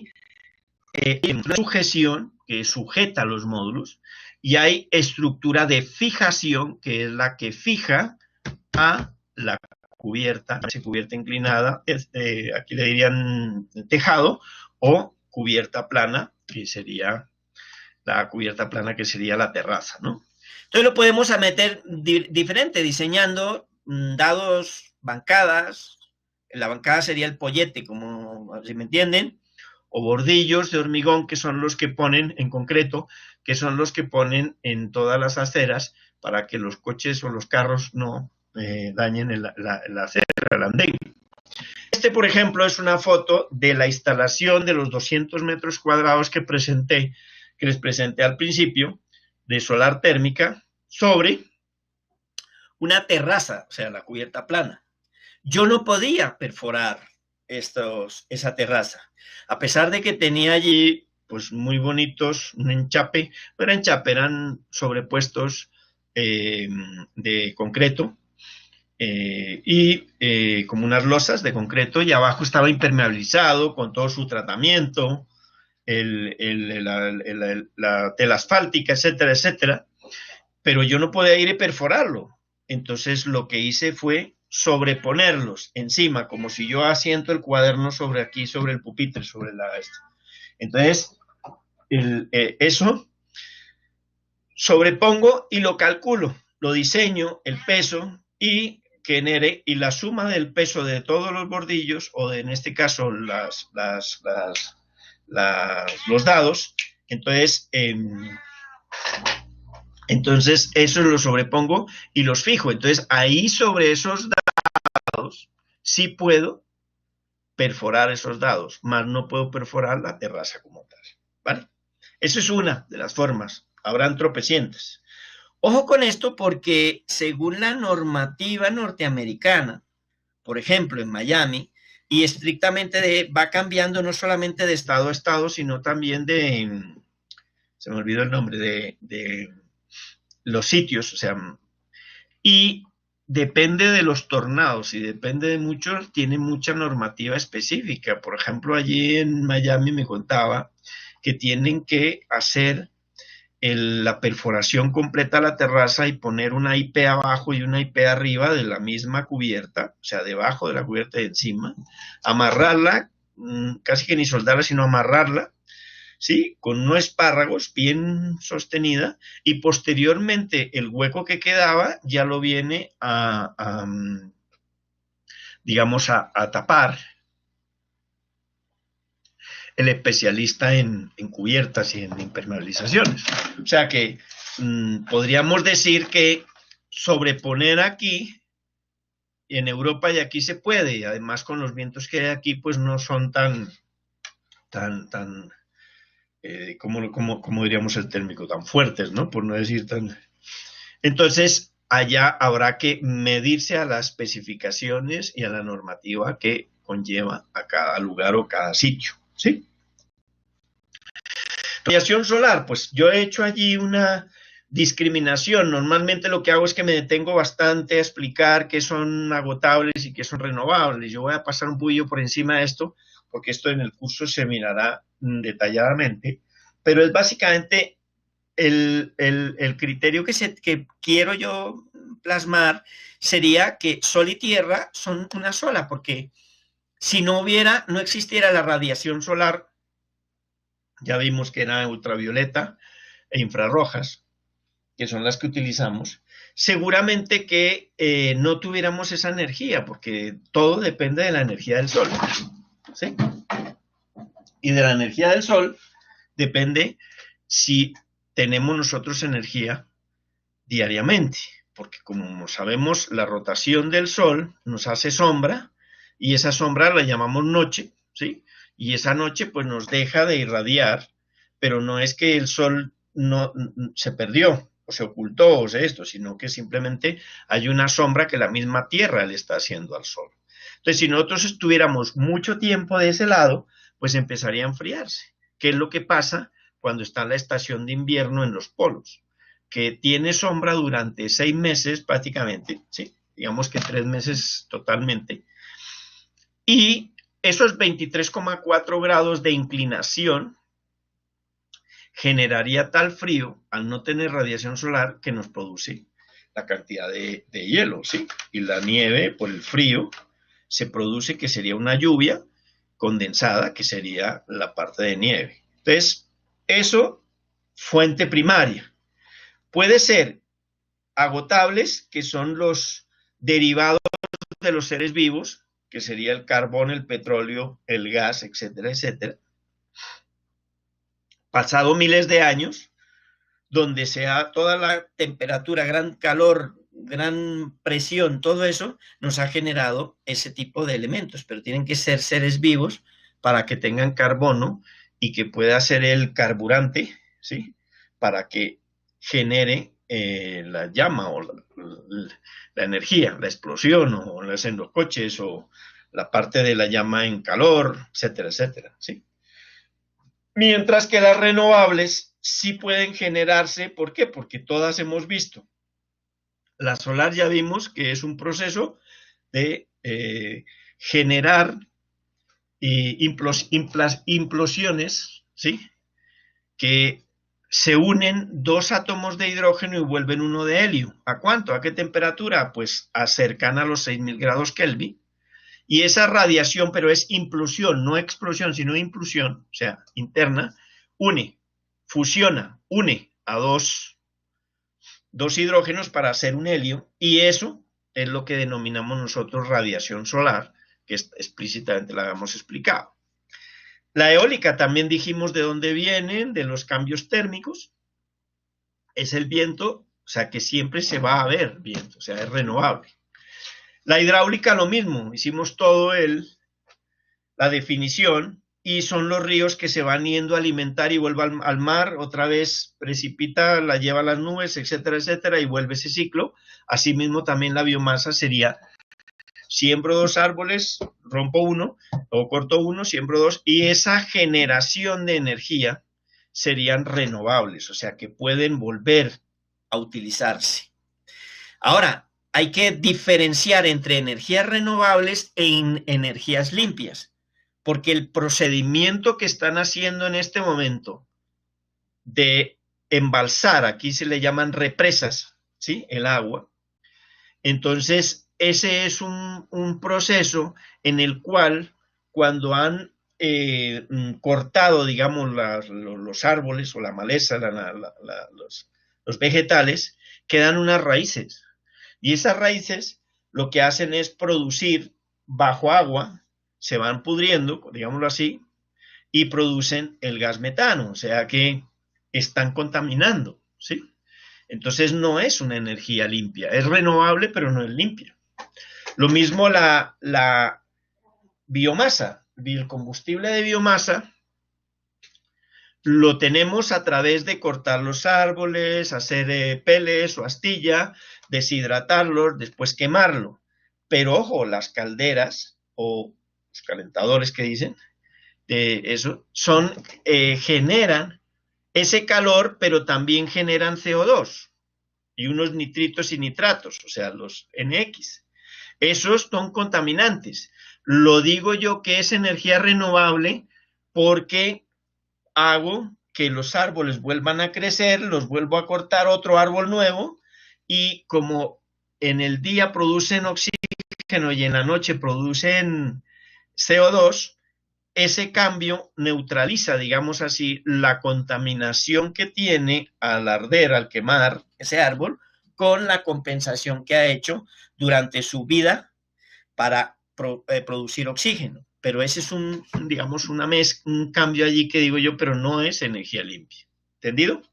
una sujeción que sujeta los módulos y hay estructura de fijación que es la que fija a la cubierta inclinada, aquí le dirían tejado, o cubierta plana, que sería la cubierta plana, que sería la terraza, ¿no? Entonces lo podemos meter diferente, diseñando dados, bancadas, la bancada sería el pollete, como si me entienden, o bordillos de hormigón, que son los que ponen, en concreto, que son los que ponen en todas las aceras para que los coches o los carros no dañen la acera, el andén. Por ejemplo, es una foto de la instalación de los 200 metros cuadrados que les presenté al principio, de solar térmica, sobre una terraza, o sea, la cubierta plana. Yo no podía perforar esa terraza, a pesar de que tenía allí, pues, muy bonitos, un enchape, no era enchape, eran sobrepuestos de concreto, como unas losas de concreto, y abajo estaba impermeabilizado con todo su tratamiento, la tela asfáltica, etcétera, etcétera, pero yo no podía ir y perforarlo. Entonces lo que hice fue sobreponerlos encima, como si yo asiento el cuaderno sobre aquí, sobre el pupitre, sobre entonces eso sobrepongo y lo calculo, lo diseño, el peso, y genere, y la suma del peso de todos los bordillos, o en este caso los dados, entonces eso lo sobrepongo y los fijo. Entonces ahí sobre esos dados sí puedo perforar esos dados, más no puedo perforar la terraza como tal, ¿vale? Eso es una de las formas, habrán tropecientas. Ojo con esto, porque según la normativa norteamericana, por ejemplo, en Miami, y estrictamente va cambiando no solamente de estado a estado, sino también se me olvidó el nombre, de los sitios, o sea, y depende de los tornados y depende de muchos, tiene mucha normativa específica. Por ejemplo, allí en Miami me contaba que tienen que hacer la perforación completa a la terraza y poner una IP abajo y una IP arriba de la misma cubierta, o sea, debajo de la cubierta y encima, amarrarla, casi que ni soldarla, sino amarrarla, ¿sí? Con unos espárragos bien sostenida, y posteriormente el hueco que quedaba ya lo viene digamos, a tapar el especialista en cubiertas y en impermeabilizaciones. O sea que podríamos decir que sobreponer aquí, en Europa y aquí se puede, y además con los vientos que hay aquí, pues no son tan ¿cómo diríamos el término? Tan fuertes, ¿no? Por no decir tan... Entonces, allá habrá que medirse a las especificaciones y a la normativa que conlleva a cada lugar o cada sitio, ¿sí? Radiación solar, pues yo he hecho allí una discriminación. Normalmente lo que hago es que me detengo bastante a explicar qué son agotables y qué son renovables. Yo voy a pasar un poquillo por encima de esto, porque esto en el curso se mirará detalladamente, pero es básicamente el criterio que quiero yo plasmar sería que Sol y Tierra son una sola, porque si no existiera la radiación solar, ya vimos que era ultravioleta e infrarrojas, que son las que utilizamos, seguramente que no tuviéramos esa energía, porque todo depende de la energía del Sol, ¿sí? Y de la energía del Sol depende si tenemos nosotros energía diariamente, porque como sabemos, la rotación del Sol nos hace sombra, y esa sombra la llamamos noche, ¿sí? Y esa noche pues nos deja de irradiar, pero no es que el Sol no se perdió o se ocultó o esto, sino que simplemente hay una sombra que la misma Tierra le está haciendo al Sol. Entonces, si nosotros estuviéramos mucho tiempo de ese lado, pues empezaría a enfriarse. ¿Qué es lo que pasa cuando está la estación de invierno en los polos? Que tiene sombra durante 6 meses prácticamente, ¿sí? Digamos que 3 meses totalmente, y esos 23,4 grados de inclinación generaría tal frío al no tener radiación solar que nos produce la cantidad de hielo, ¿sí? Y la nieve, por el frío, se produce, que sería una lluvia condensada, que sería la parte de nieve. Entonces, eso, fuente primaria. Puede ser agotables, que son los derivados de los seres vivos, que sería el carbón, el petróleo, el gas, etcétera, etcétera. Pasado miles de años, donde sea toda la temperatura, gran calor, gran presión, todo eso nos ha generado ese tipo de elementos, pero tienen que ser seres vivos para que tengan carbono y que pueda ser el carburante, ¿sí? Para que genere la llama o la energía, la explosión, o en los coches, o la parte de la llama en calor, etcétera, etcétera, ¿sí? Mientras que las renovables sí pueden generarse, ¿por qué? Porque todas hemos visto. La solar ya vimos que es un proceso de generar implosiones, ¿sí? Que se unen 2 átomos de hidrógeno y vuelven uno de helio. ¿A cuánto? ¿A qué temperatura? Pues cercana a los 6000 grados Kelvin. Y esa radiación, pero es implosión, no explosión, sino implusión, o sea, interna, fusiona, une a dos hidrógenos para hacer un helio, y eso es lo que denominamos nosotros radiación solar, que explícitamente la habíamos explicado. La eólica también dijimos de dónde vienen, de los cambios térmicos. Es el viento, o sea que siempre se va a ver viento, o sea, es renovable. La hidráulica lo mismo, hicimos la definición, y son los ríos que se van yendo a alimentar y vuelven al mar, otra vez precipita, la lleva a las nubes, etcétera, etcétera, y vuelve ese ciclo. Asimismo también la biomasa sería: siembro 2 árboles, rompo uno, o corto uno, siembro 2, y esa generación de energía serían renovables, o sea que pueden volver a utilizarse. Ahora, hay que diferenciar entre energías renovables e energías limpias, porque el procedimiento que están haciendo en este momento de embalsar, aquí se le llaman represas, ¿sí? El agua. Entonces, ese es un proceso en el cual, cuando han cortado, digamos, los árboles o la maleza, los vegetales, quedan unas raíces. Y esas raíces lo que hacen es producir bajo agua, se van pudriendo, digámoslo así, y producen el gas metano, o sea que están contaminando, ¿sí? Entonces no es una energía limpia, es renovable, pero no es limpia. Lo mismo la biomasa, el combustible de biomasa lo tenemos a través de cortar los árboles, hacer peles o astilla, deshidratarlos, después quemarlo. Pero ojo, las calderas o los calentadores que dicen, eso, generan ese calor, pero también generan CO2 y unos nitritos y nitratos, o sea, los NX. Esos son contaminantes. Lo digo yo que es energía renovable porque hago que los árboles vuelvan a crecer, los vuelvo a cortar otro árbol nuevo y como en el día producen oxígeno y en la noche producen CO2, ese cambio neutraliza, digamos así, la contaminación que tiene al arder, al quemar ese árbol, con la compensación que ha hecho durante su vida para producir oxígeno. Pero ese es digamos, un cambio allí que digo yo, pero no es energía limpia. ¿Entendido?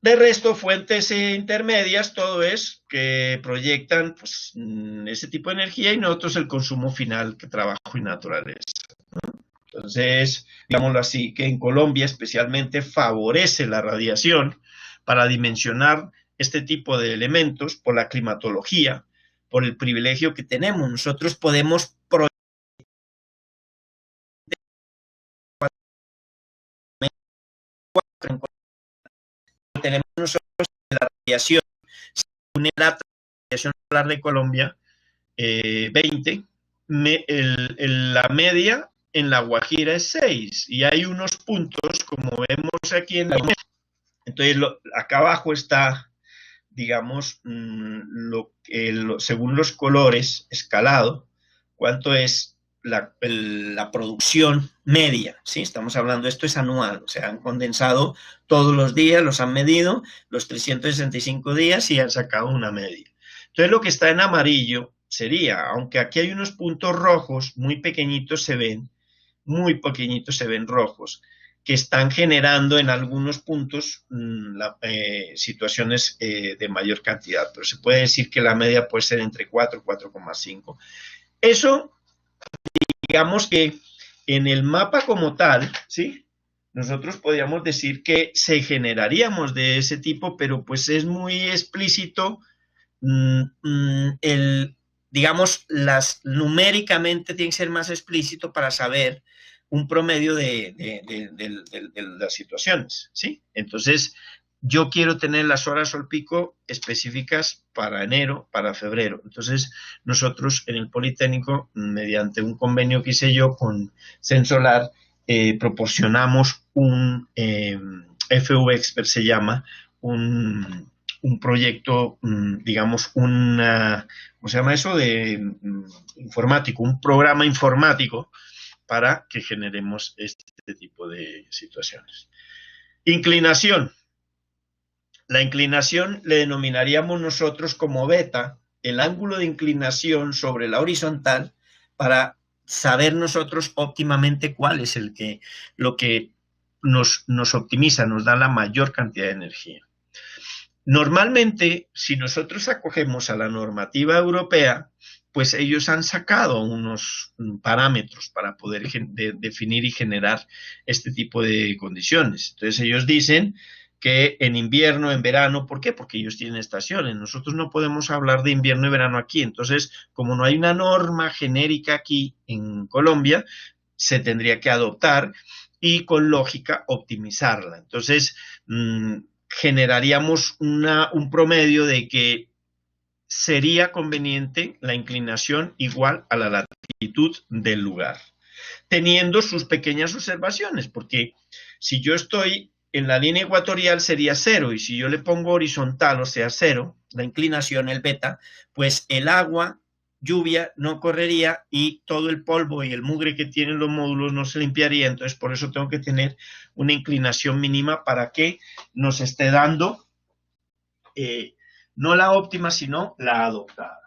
De resto, fuentes intermedias, todo es que proyectan pues, ese tipo de energía y nosotros el consumo final, que trabajo y naturaleza. Entonces, digámoslo así, que en Colombia especialmente favorece la radiación para dimensionar este tipo de elementos por la climatología, por el privilegio que tenemos. Nosotros podemos proyectar tenemos nosotros la radiación, según la radiación solar de Colombia, 20, la media en La Guajira es 6 y hay unos puntos, como vemos aquí en la imagen. Entonces, acá abajo está, digamos, según los colores, escalado, cuánto es la producción media, ¿sí? Estamos hablando, esto es anual, o sea, han condensado todos los días, los han medido, los 365 días y han sacado una media. Entonces, lo que está en amarillo sería, aunque aquí hay unos puntos rojos, muy pequeñitos se ven rojos, que están generando en algunos puntos situaciones de mayor cantidad, pero se puede decir que la media puede ser entre 4 y 4,5. Eso, digamos que en el mapa como tal, ¿sí? Nosotros podríamos decir que se generaríamos de ese tipo, pero pues es muy explícito digamos, numéricamente tiene que ser más explícito para saber un promedio de las situaciones, ¿sí? Entonces, yo quiero tener las horas sol pico específicas para enero, para febrero. Entonces, nosotros en el Politécnico, mediante un convenio que hice yo con Censolar, proporcionamos un FV Expert, se llama, un proyecto, digamos, ¿cómo se llama eso? Informático, un programa informático para que generemos este tipo de situaciones. Inclinación. La inclinación le denominaríamos nosotros como beta, el ángulo de inclinación sobre la horizontal, para saber nosotros óptimamente cuál es lo que nos optimiza, nos da la mayor cantidad de energía. Normalmente, si nosotros acogemos a la normativa europea, pues ellos han sacado unos parámetros para poder definir y generar este tipo de condiciones. Entonces ellos dicen que en invierno, en verano, ¿por qué? Porque ellos tienen estaciones. Nosotros no podemos hablar de invierno y verano aquí. Entonces, como no hay una norma genérica aquí en Colombia, se tendría que adoptar y con lógica optimizarla. Entonces, generaríamos un promedio de que sería conveniente la inclinación igual a la latitud del lugar, teniendo sus pequeñas observaciones, porque si yo estoy en la línea ecuatorial sería 0, y si yo le pongo horizontal, o sea 0, la inclinación, el beta, pues el agua, lluvia, no correría y todo el polvo y el mugre que tienen los módulos no se limpiaría. Entonces, por eso tengo que tener una inclinación mínima para que nos esté dando no la óptima, sino la adoptada.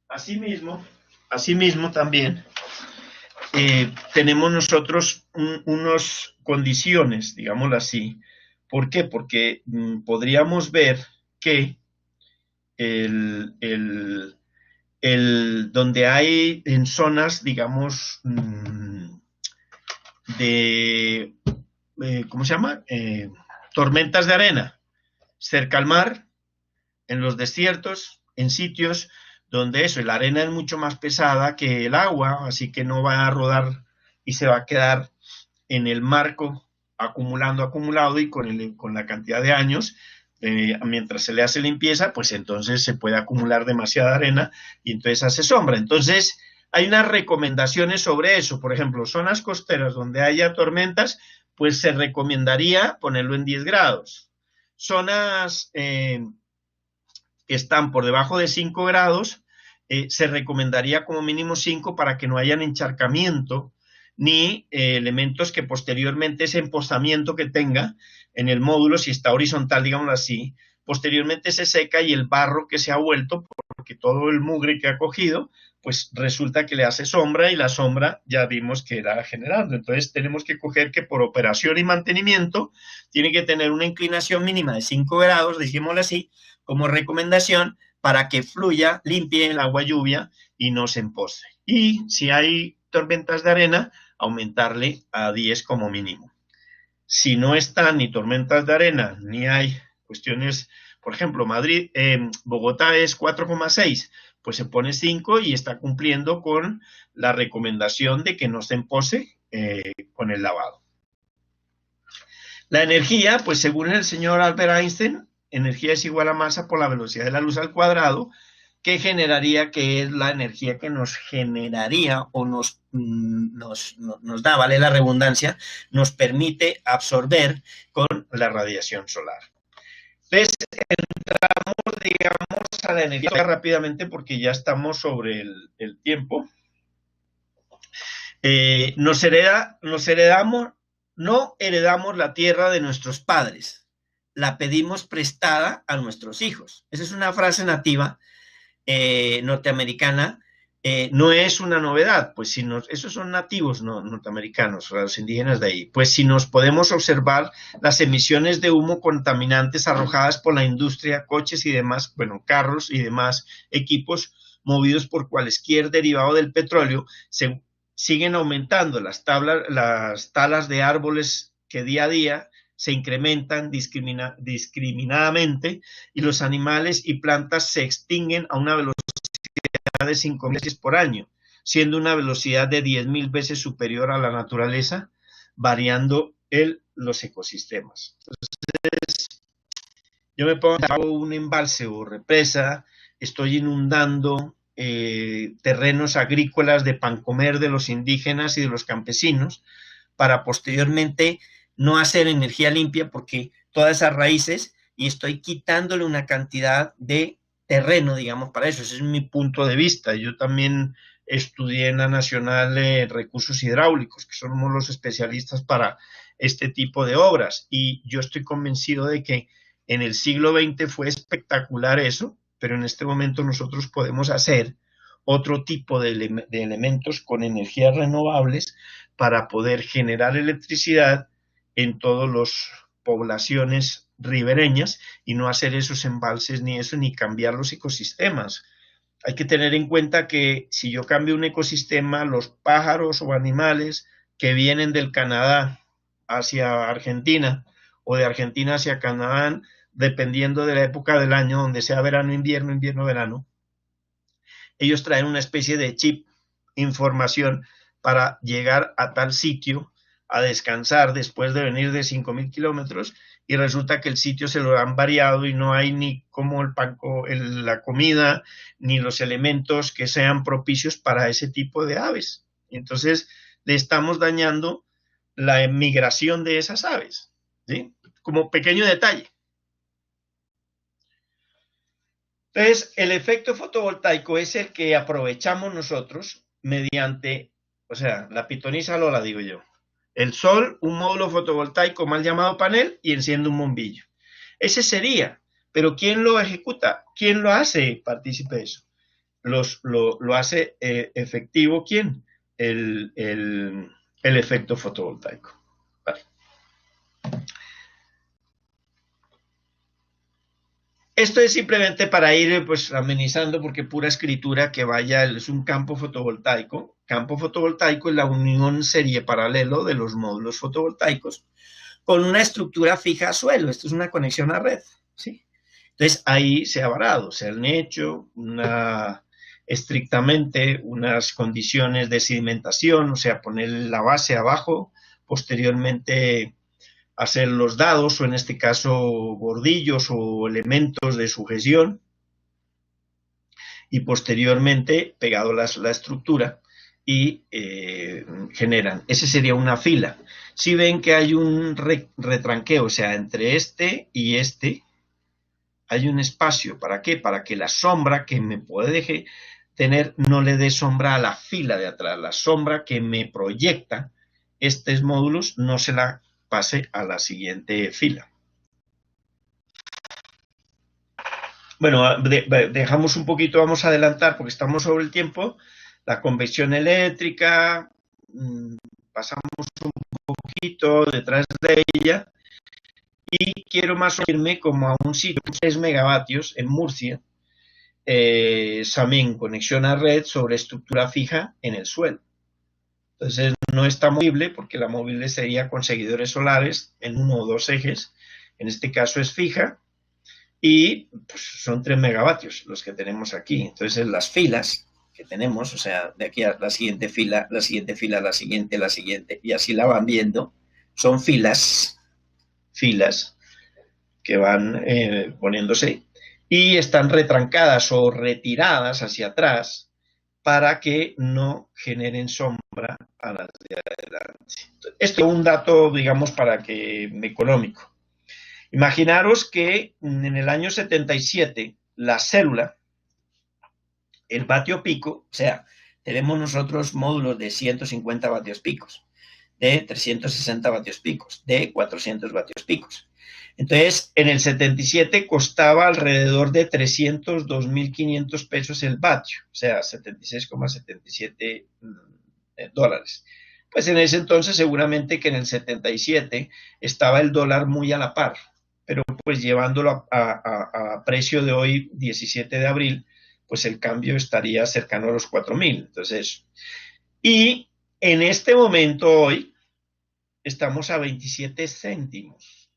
Asimismo también tenemos nosotros unas condiciones, digámoslo así. ¿Por qué? Porque podríamos ver que donde hay en zonas, digamos, de, ¿cómo se llama? Tormentas de arena, cerca al mar, en los desiertos, en sitios donde eso, la arena es mucho más pesada que el agua, así que no va a rodar y se va a quedar en el marco acumulado y con la cantidad de años, mientras se le hace limpieza, pues entonces se puede acumular demasiada arena y entonces hace sombra. Entonces, hay unas recomendaciones sobre eso. Por ejemplo, zonas costeras donde haya tormentas, pues se recomendaría ponerlo en 10 grados. Zonas que están por debajo de 5 grados, se recomendaría como mínimo 5 para que no hayan encharcamiento ni elementos que posteriormente ese empostamiento que tenga en el módulo, si está horizontal, digámoslo así, posteriormente se seca y el barro que se ha vuelto, porque todo el mugre que ha cogido, pues resulta que le hace sombra y la sombra ya vimos que era generando. Entonces tenemos que coger que por operación y mantenimiento tiene que tener una inclinación mínima de 5 grados, decímoslo así, como recomendación para que fluya, limpie el agua lluvia y no se empoce. Y si hay tormentas de arena, aumentarle a 10 como mínimo. Si no están ni tormentas de arena, ni hay cuestiones, por ejemplo, Bogotá es 4,6, pues se pone 5 y está cumpliendo con la recomendación de que no se empose con el lavado. La energía, pues según el señor Albert Einstein, energía es igual a masa por la velocidad de la luz al cuadrado, que generaría, que es la energía que nos generaría o nos da, vale la redundancia, nos permite absorber con la radiación solar. Entonces, entramos, digamos, a la energía rápidamente porque ya estamos sobre el tiempo. No heredamos la tierra de nuestros padres, la pedimos prestada a nuestros hijos. Esa es una frase nativa norteamericana, no es una novedad, pues si esos son nativos norteamericanos, los indígenas de ahí, pues si nos podemos observar las emisiones de humo contaminantes arrojadas por la industria, coches y demás, bueno, carros y demás equipos movidos por cualquier derivado del petróleo, siguen aumentando las talas de árboles que día a día se incrementan discriminadamente y los animales y plantas se extinguen a una velocidad de 5.000 veces por año, siendo una velocidad de 10.000 veces superior a la naturaleza, variando los ecosistemas. Entonces, yo me pongo un embalse o represa, estoy inundando terrenos agrícolas de pan comer de los indígenas y de los campesinos, para posteriormente no hacer energía limpia porque todas esas raíces, y estoy quitándole una cantidad de terreno, digamos, para eso. Ese es mi punto de vista. Yo también estudié en la Nacional de Recursos Hidráulicos, que somos los especialistas para este tipo de obras, y yo estoy convencido de que en el siglo XX fue espectacular eso, pero en este momento nosotros podemos hacer otro tipo de elementos con energías renovables para poder generar electricidad en todas las poblaciones ribereñas y no hacer esos embalses ni eso, ni cambiar los ecosistemas. Hay que tener en cuenta que si yo cambio un ecosistema, los pájaros o animales que vienen del Canadá hacia Argentina o de Argentina hacia Canadá, dependiendo de la época del año, donde sea verano, invierno, invierno, verano, ellos traen una especie de chip, información para llegar a tal sitio a descansar después de venir de 5.000 kilómetros y resulta que el sitio se lo han variado y no hay ni como la comida ni los elementos que sean propicios para ese tipo de aves. Entonces le estamos dañando la migración de esas aves, ¿sí? Como pequeño detalle. Entonces, el efecto fotovoltaico es el que aprovechamos nosotros mediante, o sea, la pitonisa lo la digo yo. El sol, un módulo fotovoltaico mal llamado panel y enciende un bombillo. Ese sería, pero ¿quién lo ejecuta? ¿Quién lo hace partícipe de eso? Lo hace efectivo, ¿quién? El efecto fotovoltaico. Vale. Esto es simplemente para ir pues amenizando, porque pura escritura que vaya, es un campo fotovoltaico. Campo fotovoltaico es la unión serie paralelo de los módulos fotovoltaicos con una estructura fija a suelo. Esto es una conexión a red, ¿sí? Entonces ahí se ha varado, se han hecho estrictamente unas condiciones de sedimentación, o sea, poner la base abajo, posteriormente hacer los dados, o en este caso bordillos o elementos de sujeción, y posteriormente pegado la estructura y generan. Ese sería una fila. Si ven que hay un retranqueo, o sea, entre este y este, hay un espacio. ¿Para qué? Para que la sombra que me puede tener no le dé sombra a la fila de atrás. La sombra que me proyecta estos módulos no se la pase a la siguiente fila. Bueno, dejamos un poquito, vamos a adelantar porque estamos sobre el tiempo. La convección eléctrica, pasamos un poquito detrás de ella, y quiero más irme como a un sitio, 3 megavatios en Murcia, también conexión a red sobre estructura fija en el suelo. Entonces no está movible, porque la movible sería con seguidores solares en 1 o 2 ejes. En este caso es fija, y pues, son 3 megavatios los que tenemos aquí. Entonces las filas que tenemos, o sea, de aquí a la siguiente fila, la siguiente fila, la siguiente, y así la van viendo, son filas que van poniéndose, y están retrancadas o retiradas hacia atrás para que no generen sombra a las de adelante. Esto es un dato, digamos, para que económico. Imaginaros que en el año 77 la célula, el vatio pico, o sea, tenemos nosotros módulos de 150 vatios picos, de 360 vatios picos, de 400 vatios picos. Entonces, en el 77 costaba alrededor de 302.500 pesos el vatio, o sea, 76,77 dólares. Pues en ese entonces seguramente que en el 77 estaba el dólar muy a la par, pero pues llevándolo a precio de hoy, 17 de abril, pues el cambio estaría cercano a los 4.000. Entonces, y en este momento hoy estamos a 27 céntimos.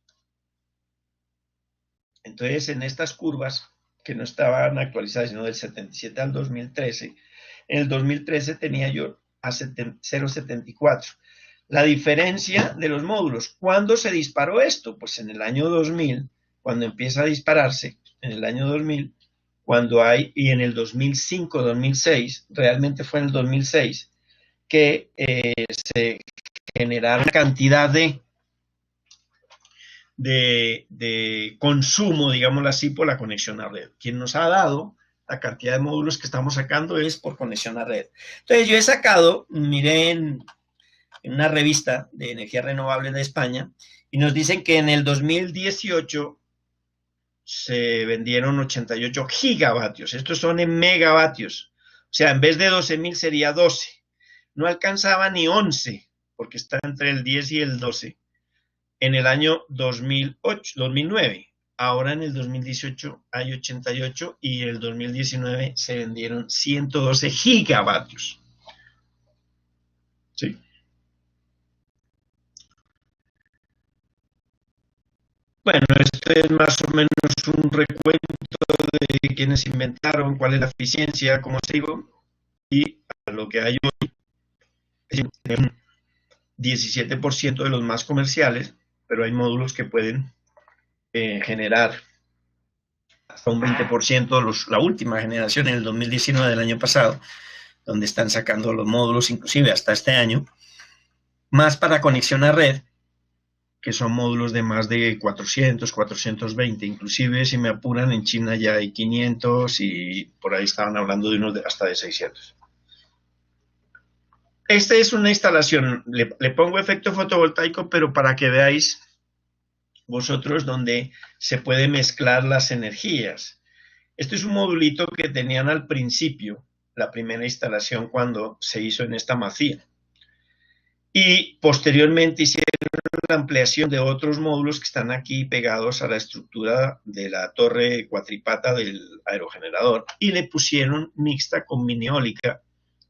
Entonces, en estas curvas que no estaban actualizadas, sino del 77 al 2013, en el 2013 tenía yo a 0,74. La diferencia de los módulos. ¿Cuándo se disparó esto? Pues en el año 2000, cuando empieza a dispararse, en el año 2000, cuando hay, y en el 2005, 2006, realmente fue en el 2006, que se generaron cantidad de consumo, digámoslo así, por la conexión a red. Quien nos ha dado la cantidad de módulos que estamos sacando es por conexión a red. Entonces yo he sacado, miré en una revista de energía renovable de España, y nos dicen que en el 2018 se vendieron 88 gigavatios. Estos son en megavatios. O sea, en vez de 12.000 sería 12. No alcanzaba ni 11, porque está entre el 10 y el 12. En el año 2009. Ahora en el 2018 hay 88, y en el 2019 se vendieron 112 gigavatios. Sí. Bueno, esto es más o menos un recuento de quienes inventaron, cuál es la eficiencia, como os digo, y a lo que hay hoy es un 17% de los más comerciales, pero hay módulos que pueden generar hasta un 20%, la última generación en el 2019 del año pasado, donde están sacando los módulos inclusive hasta este año, más para conexión a red, que son módulos de más de 400, 420, inclusive si me apuran en China ya hay 500, y por ahí estaban hablando de unos hasta de 600. Esta es una instalación, le pongo efecto fotovoltaico, pero para que veáis vosotros donde se puede mezclar las energías. Este es un modulito que tenían al principio, la primera instalación cuando se hizo en esta masía. y posteriormente hicieron la ampliación de otros módulos que están aquí pegados a la estructura de la torre cuatripata del aerogenerador y le pusieron mixta con mini eólica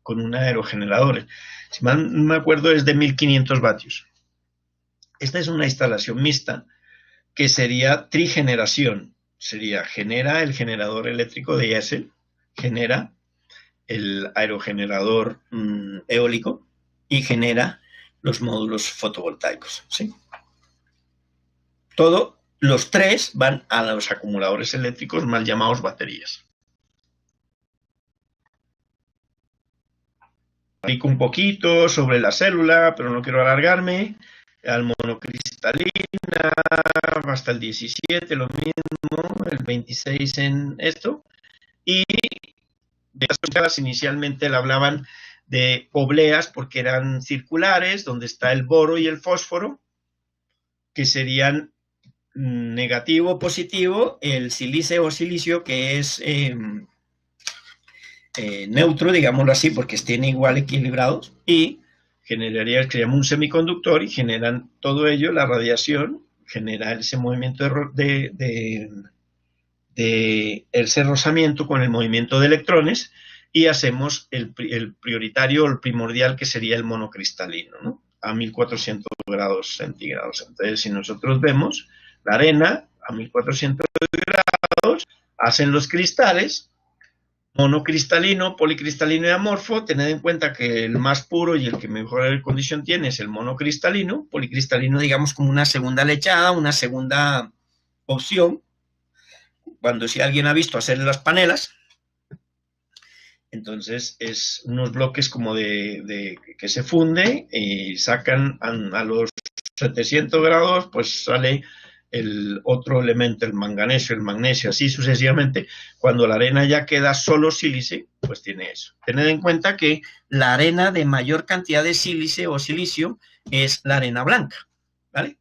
con un aerogenerador. Si mal no me acuerdo, es de 1500 vatios. Esta es una instalación mixta que sería trigeneración. Genera el generador eléctrico de diésel, genera el aerogenerador eólico y genera los módulos fotovoltaicos, ¿sí? Los tres van a los acumuladores eléctricos mal llamados baterías. Explico un poquito sobre la célula, pero no quiero alargarme. Al monocristalina, hasta el 17 lo mismo, el 26 en esto. Y de las inicialmente le hablaban de obleas porque eran circulares, donde está el boro y el fósforo, que serían negativo o positivo, el silicio o silicio que es neutro, digámoslo así, porque estén igual equilibrados, y generaría el que llama un semiconductor, y generan todo ello, la radiación, genera ese movimiento ese rozamiento con el movimiento de electrones, y hacemos el prioritario o el primordial, que sería el monocristalino, ¿no? A 1400 grados centígrados. Entonces, si nosotros vemos la arena a 1400 grados, hacen los cristales, monocristalino, policristalino y amorfo. Tened en cuenta que el más puro y el que mejor condición tiene es el monocristalino. Policristalino, digamos, como una segunda lechada, una segunda opción, cuando si alguien ha visto hacer las panelas. Entonces es unos bloques como que se funde y sacan a los 700 grados, pues sale el otro elemento, el manganesio, el magnesio, así sucesivamente. Cuando la arena ya queda solo sílice, pues tiene eso. Tened en cuenta que la arena de mayor cantidad de sílice o silicio es la arena blanca, ¿vale?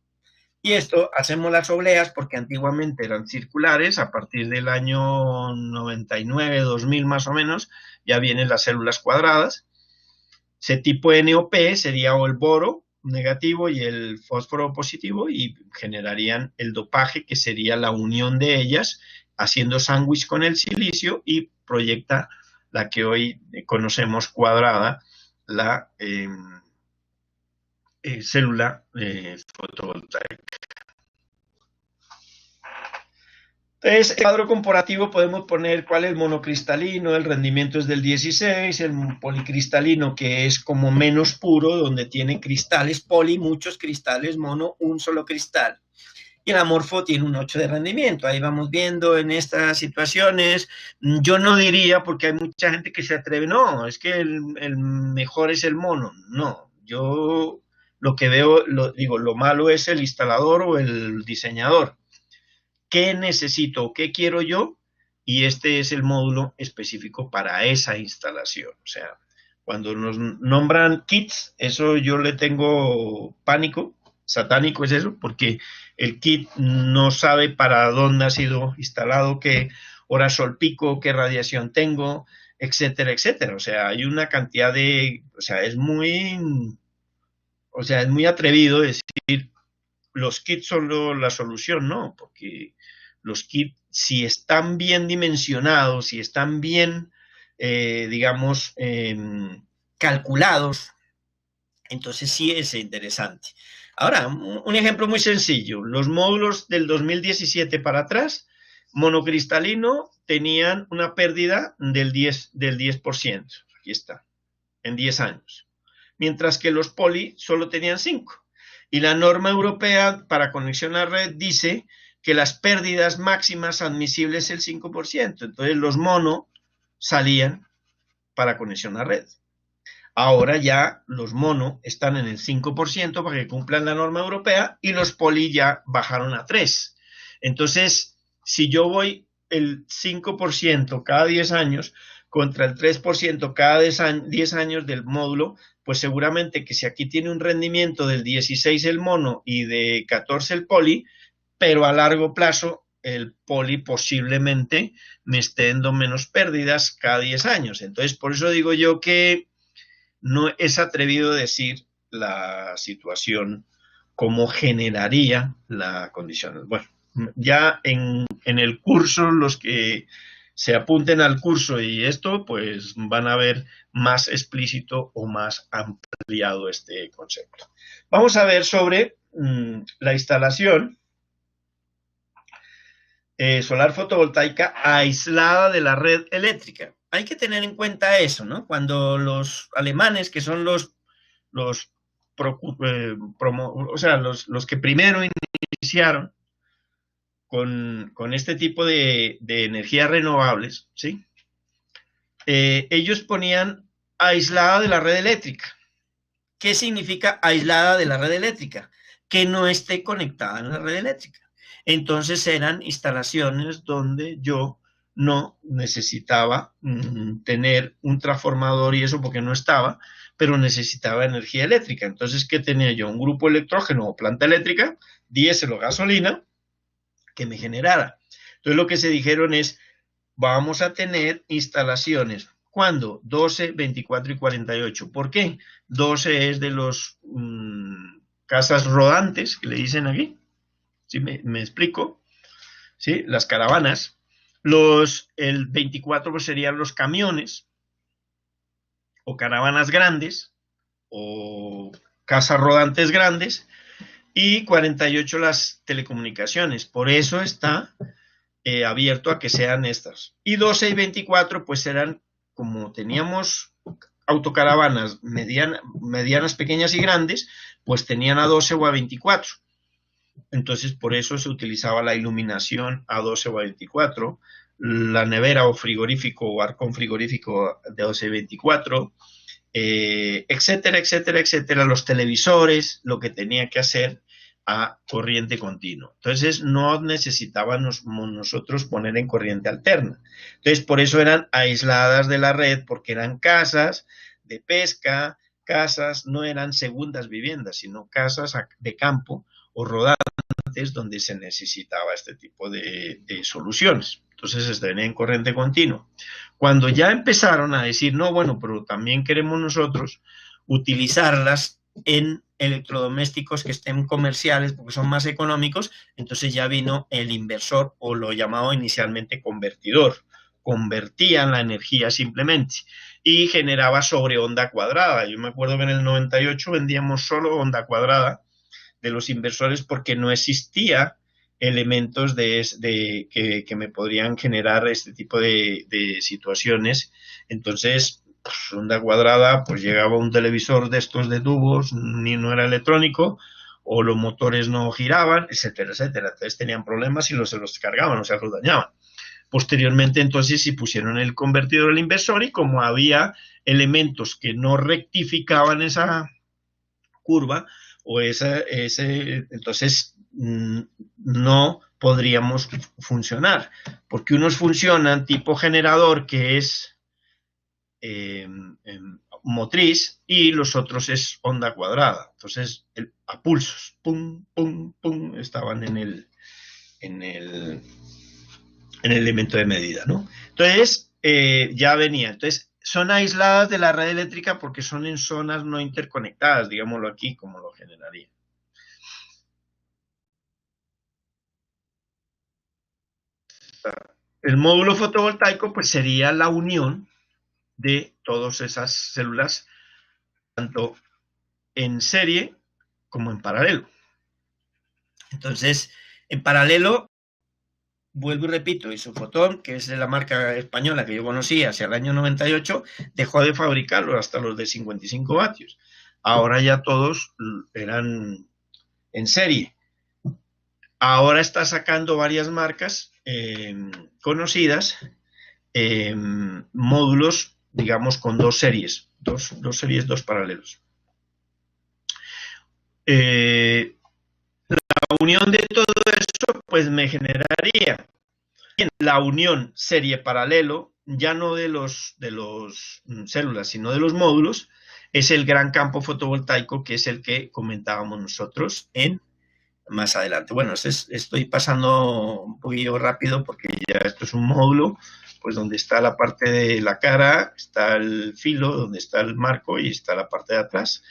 Y esto hacemos las obleas porque antiguamente eran circulares. A partir del año 99, 2000 más o menos, ya vienen las células cuadradas. Ese tipo NOP sería o el boro negativo y el fósforo positivo, y generarían el dopaje, que sería la unión de ellas, haciendo sándwich con el silicio, y proyecta la que hoy conocemos cuadrada, la célula fotovoltaica. Entonces, en el cuadro comparativo podemos poner cuál es el monocristalino, el rendimiento es del 16, el policristalino, que es como menos puro, donde tiene cristales poli, muchos cristales, mono, un solo cristal. Y el amorfo tiene un 8 de rendimiento. Ahí vamos viendo en estas situaciones. Yo no diría, porque hay mucha gente que se atreve, no, es que el mejor es el mono. No, yo lo que veo, lo malo es el instalador o el diseñador. ¿Qué necesito? ¿Qué quiero yo? Y este es el módulo específico para esa instalación. O sea, cuando nos nombran kits, eso yo le tengo pánico, satánico es eso, porque el kit no sabe para dónde ha sido instalado, qué hora sol pico, qué radiación tengo, etcétera, etcétera. O sea, hay una cantidad es muy atrevido decir los kits son la solución, ¿no? Porque los kits, si están bien dimensionados, si están bien, calculados, entonces sí es interesante. Ahora, un ejemplo muy sencillo. Los módulos del 2017 para atrás, monocristalino, tenían una pérdida del 10%. Aquí está, en 10 años. Mientras que los poli solo tenían 5%. Y la norma europea para conexión a red dice que las pérdidas máximas admisibles es el 5%. Entonces los mono salían para conexión a red. Ahora ya los mono están en el 5% para que cumplan la norma europea, y los poli ya bajaron a 3%. Entonces, si yo voy el 5% cada 10 años contra el 3% cada 10 años del módulo, pues seguramente que si aquí tiene un rendimiento del 16 el mono y de 14 el poli, pero a largo plazo el poli posiblemente me esté dando menos pérdidas cada 10 años. Entonces, por eso digo yo que no es atrevido decir la situación, cómo generaría la condición. Bueno, ya en el curso, los que se apunten al curso y esto, pues van a ver más explícito o más ampliado este concepto. Vamos a ver sobre la instalación solar fotovoltaica aislada de la red eléctrica. Hay que tener en cuenta eso, ¿no? Cuando los alemanes, que son los que primero iniciaron con este tipo de energías renovables, ¿sí? Ellos ponían aislada de la red eléctrica. ¿Qué significa aislada de la red eléctrica? Que no esté conectada en la red eléctrica. Entonces eran instalaciones donde yo no necesitaba tener un transformador y eso porque no estaba, pero necesitaba energía eléctrica. Entonces, ¿qué tenía yo? Un grupo electrógeno o planta eléctrica, diésel o gasolina, que me generara. Entonces, lo que se dijeron es, vamos a tener instalaciones. ¿Cuándo? 12, 24 y 48. ¿Por qué? 12 es de los casas rodantes, que le dicen aquí. ¿Sí? Me explico. ¿Sí? Las caravanas. El 24 pues serían los camiones o caravanas grandes o casas rodantes grandes y 48 las telecomunicaciones. Por eso está abierto a que sean estas. Y 12 y 24 pues serán, como teníamos autocaravanas medianas, pequeñas y grandes, pues tenían a 12 o a 24. Entonces, por eso se utilizaba la iluminación a 12 o a 24, la nevera o frigorífico o arcón frigorífico de 12 y 24, etcétera, etcétera, etcétera. Los televisores, lo que tenía que hacer a corriente continua. Entonces, no necesitábamos nosotros poner en corriente alterna. Entonces, por eso eran aisladas de la red, porque eran casas de pesca, casas, no eran segundas viviendas, sino casas de campo o rodantes donde se necesitaba este tipo de soluciones. Entonces, estaban en corriente continua. Cuando ya empezaron a decir, no, bueno, pero también queremos nosotros utilizarlas en electrodomésticos que estén comerciales porque son más económicos, entonces ya vino el inversor o lo llamado inicialmente convertidor. Convertían la energía simplemente y generaba sobre onda cuadrada. Yo me acuerdo que en el 98 vendíamos solo onda cuadrada de los inversores porque no existía elementos que me podrían generar este tipo de situaciones. Entonces, pues, onda cuadrada, pues llegaba un televisor de estos de tubos, ni no era electrónico, o los motores no giraban, etcétera, etcétera. Entonces tenían problemas y se los cargaban, o sea, los dañaban. Posteriormente, entonces, sí pusieron el convertidor al inversor y como había elementos que no rectificaban esa curva o entonces no podríamos funcionar, porque unos funcionan tipo generador que es motriz y los otros es onda cuadrada. Entonces, a pulsos, pum, pum, pum, estaban en el elemento de medida, ¿no? Entonces, ya venía. Entonces, son aisladas de la red eléctrica porque son en zonas no interconectadas, digámoslo aquí, como lo generaría. El módulo fotovoltaico, pues, sería la unión de todas esas células, tanto en serie como en paralelo. Entonces, en paralelo, vuelvo y repito, Isofotón, que es de la marca española que yo conocí hacia el año 98, dejó de fabricarlos hasta los de 55 vatios. Ahora ya todos eran en serie. Ahora está sacando varias marcas conocidas, módulos, digamos, con dos series, dos paralelos. La unión de todo eso, pues me generaría la unión serie paralelo, ya no de los células, sino de los módulos, es el gran campo fotovoltaico, que es el que comentábamos nosotros más adelante. Bueno, estoy pasando un poquillo rápido porque ya esto es un módulo, pues donde está la parte de la cara, está el filo, donde está el marco y está la parte de atrás.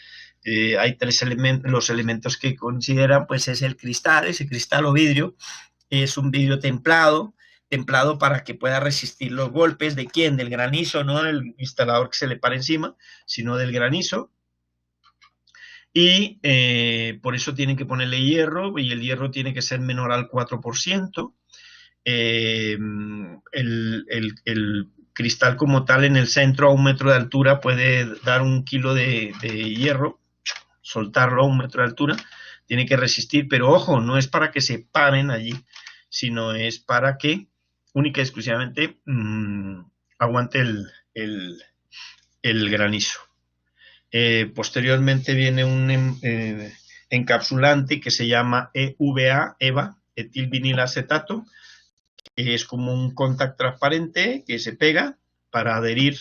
hay tres elementos, los elementos que consideran, pues es el cristal, ese cristal o vidrio, es un vidrio templado para que pueda resistir los golpes de quién, del granizo, no del instalador que se le para encima, sino del granizo. Y por eso tienen que ponerle hierro, y el hierro tiene que ser menor al 4%. El cristal como tal en el centro a 1 metro de altura puede dar 1 kilo de hierro, soltarlo a 1 metro de altura, tiene que resistir, pero ojo, no es para que se paren allí, sino es para que única y exclusivamente aguante el granizo. Posteriormente viene un encapsulante que se llama EVA, etilvinilacetato, que es como un contact transparente que se pega para adherir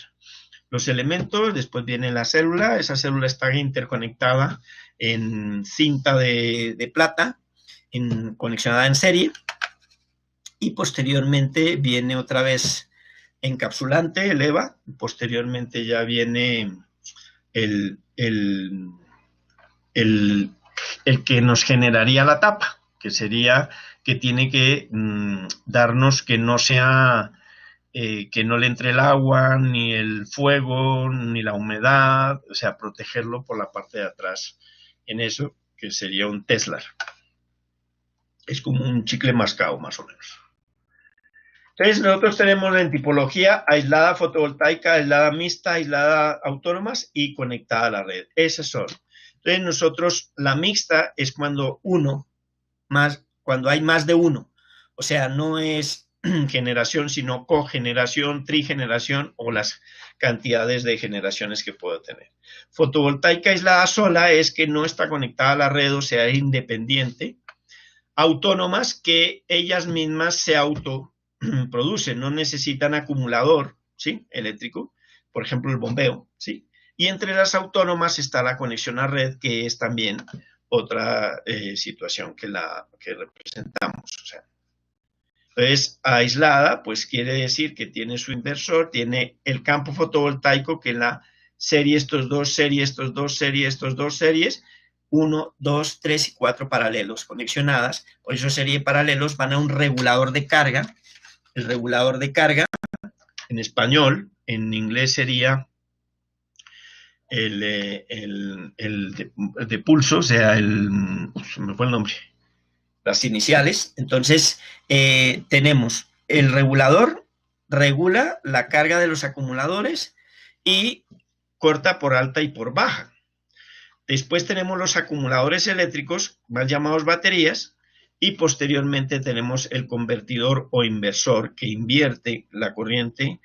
los elementos. Después viene la célula, esa célula está interconectada en cinta de plata, conexionada en serie, y posteriormente viene otra vez encapsulante, el EVA, posteriormente ya viene el que nos generaría la tapa, que sería que tiene que darnos que no sea, que no le entre el agua, ni el fuego, ni la humedad, o sea, protegerlo por la parte de atrás, en eso, que sería un Teslar. Es como un chicle mascado, más o menos. Entonces, nosotros tenemos en tipología aislada fotovoltaica, aislada mixta, aislada autónomas y conectada a la red. Esas son. Entonces, nosotros, la mixta es cuando cuando hay más de uno. O sea, no es generación, sino cogeneración, trigeneración o las cantidades de generaciones que puedo tener. Fotovoltaica aislada sola es que no está conectada a la red, o sea, es independiente. Autónomas, que ellas mismas se autoproducen, no necesitan acumulador, ¿sí?, eléctrico, por ejemplo el bombeo, ¿sí? Y entre las autónomas está la conexión a red, que es también otra situación que representamos. O sea, entonces, aislada, pues quiere decir que tiene su inversor, tiene el campo fotovoltaico, que en la serie, estos dos series, 1, 2, 3 y 4 paralelos conexionadas. Por eso serie paralelos van a un regulador de carga. El regulador de carga, en español, en inglés sería el de pulso, o sea, se me fue el nombre, las iniciales. Entonces, tenemos el regulador, regula la carga de los acumuladores y corta por alta y por baja. Después tenemos los acumuladores eléctricos, más llamados baterías, y posteriormente tenemos el convertidor o inversor, que invierte la corriente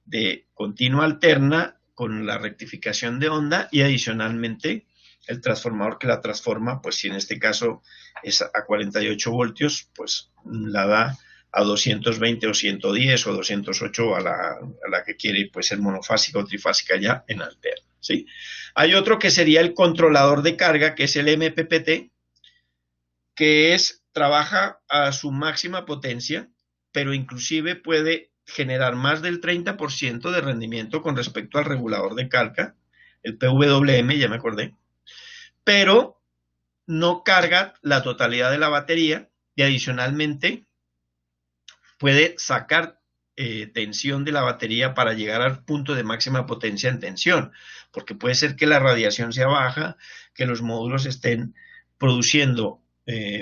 de continua alterna con la rectificación de onda, y adicionalmente el transformador que la transforma, pues si en este caso es a 48 voltios, pues la da a 220 o 110 o 208 a la que quiere, pues ser monofásica o trifásica ya en alterna, ¿sí? Hay otro que sería el controlador de carga, que es el MPPT, que trabaja a su máxima potencia, pero inclusive puede generar más del 30% de rendimiento con respecto al regulador de carga, el PWM, ya me acordé, pero no carga la totalidad de la batería, y adicionalmente puede sacar tensión de la batería para llegar al punto de máxima potencia en tensión, porque puede ser que la radiación sea baja, que los módulos estén produciendo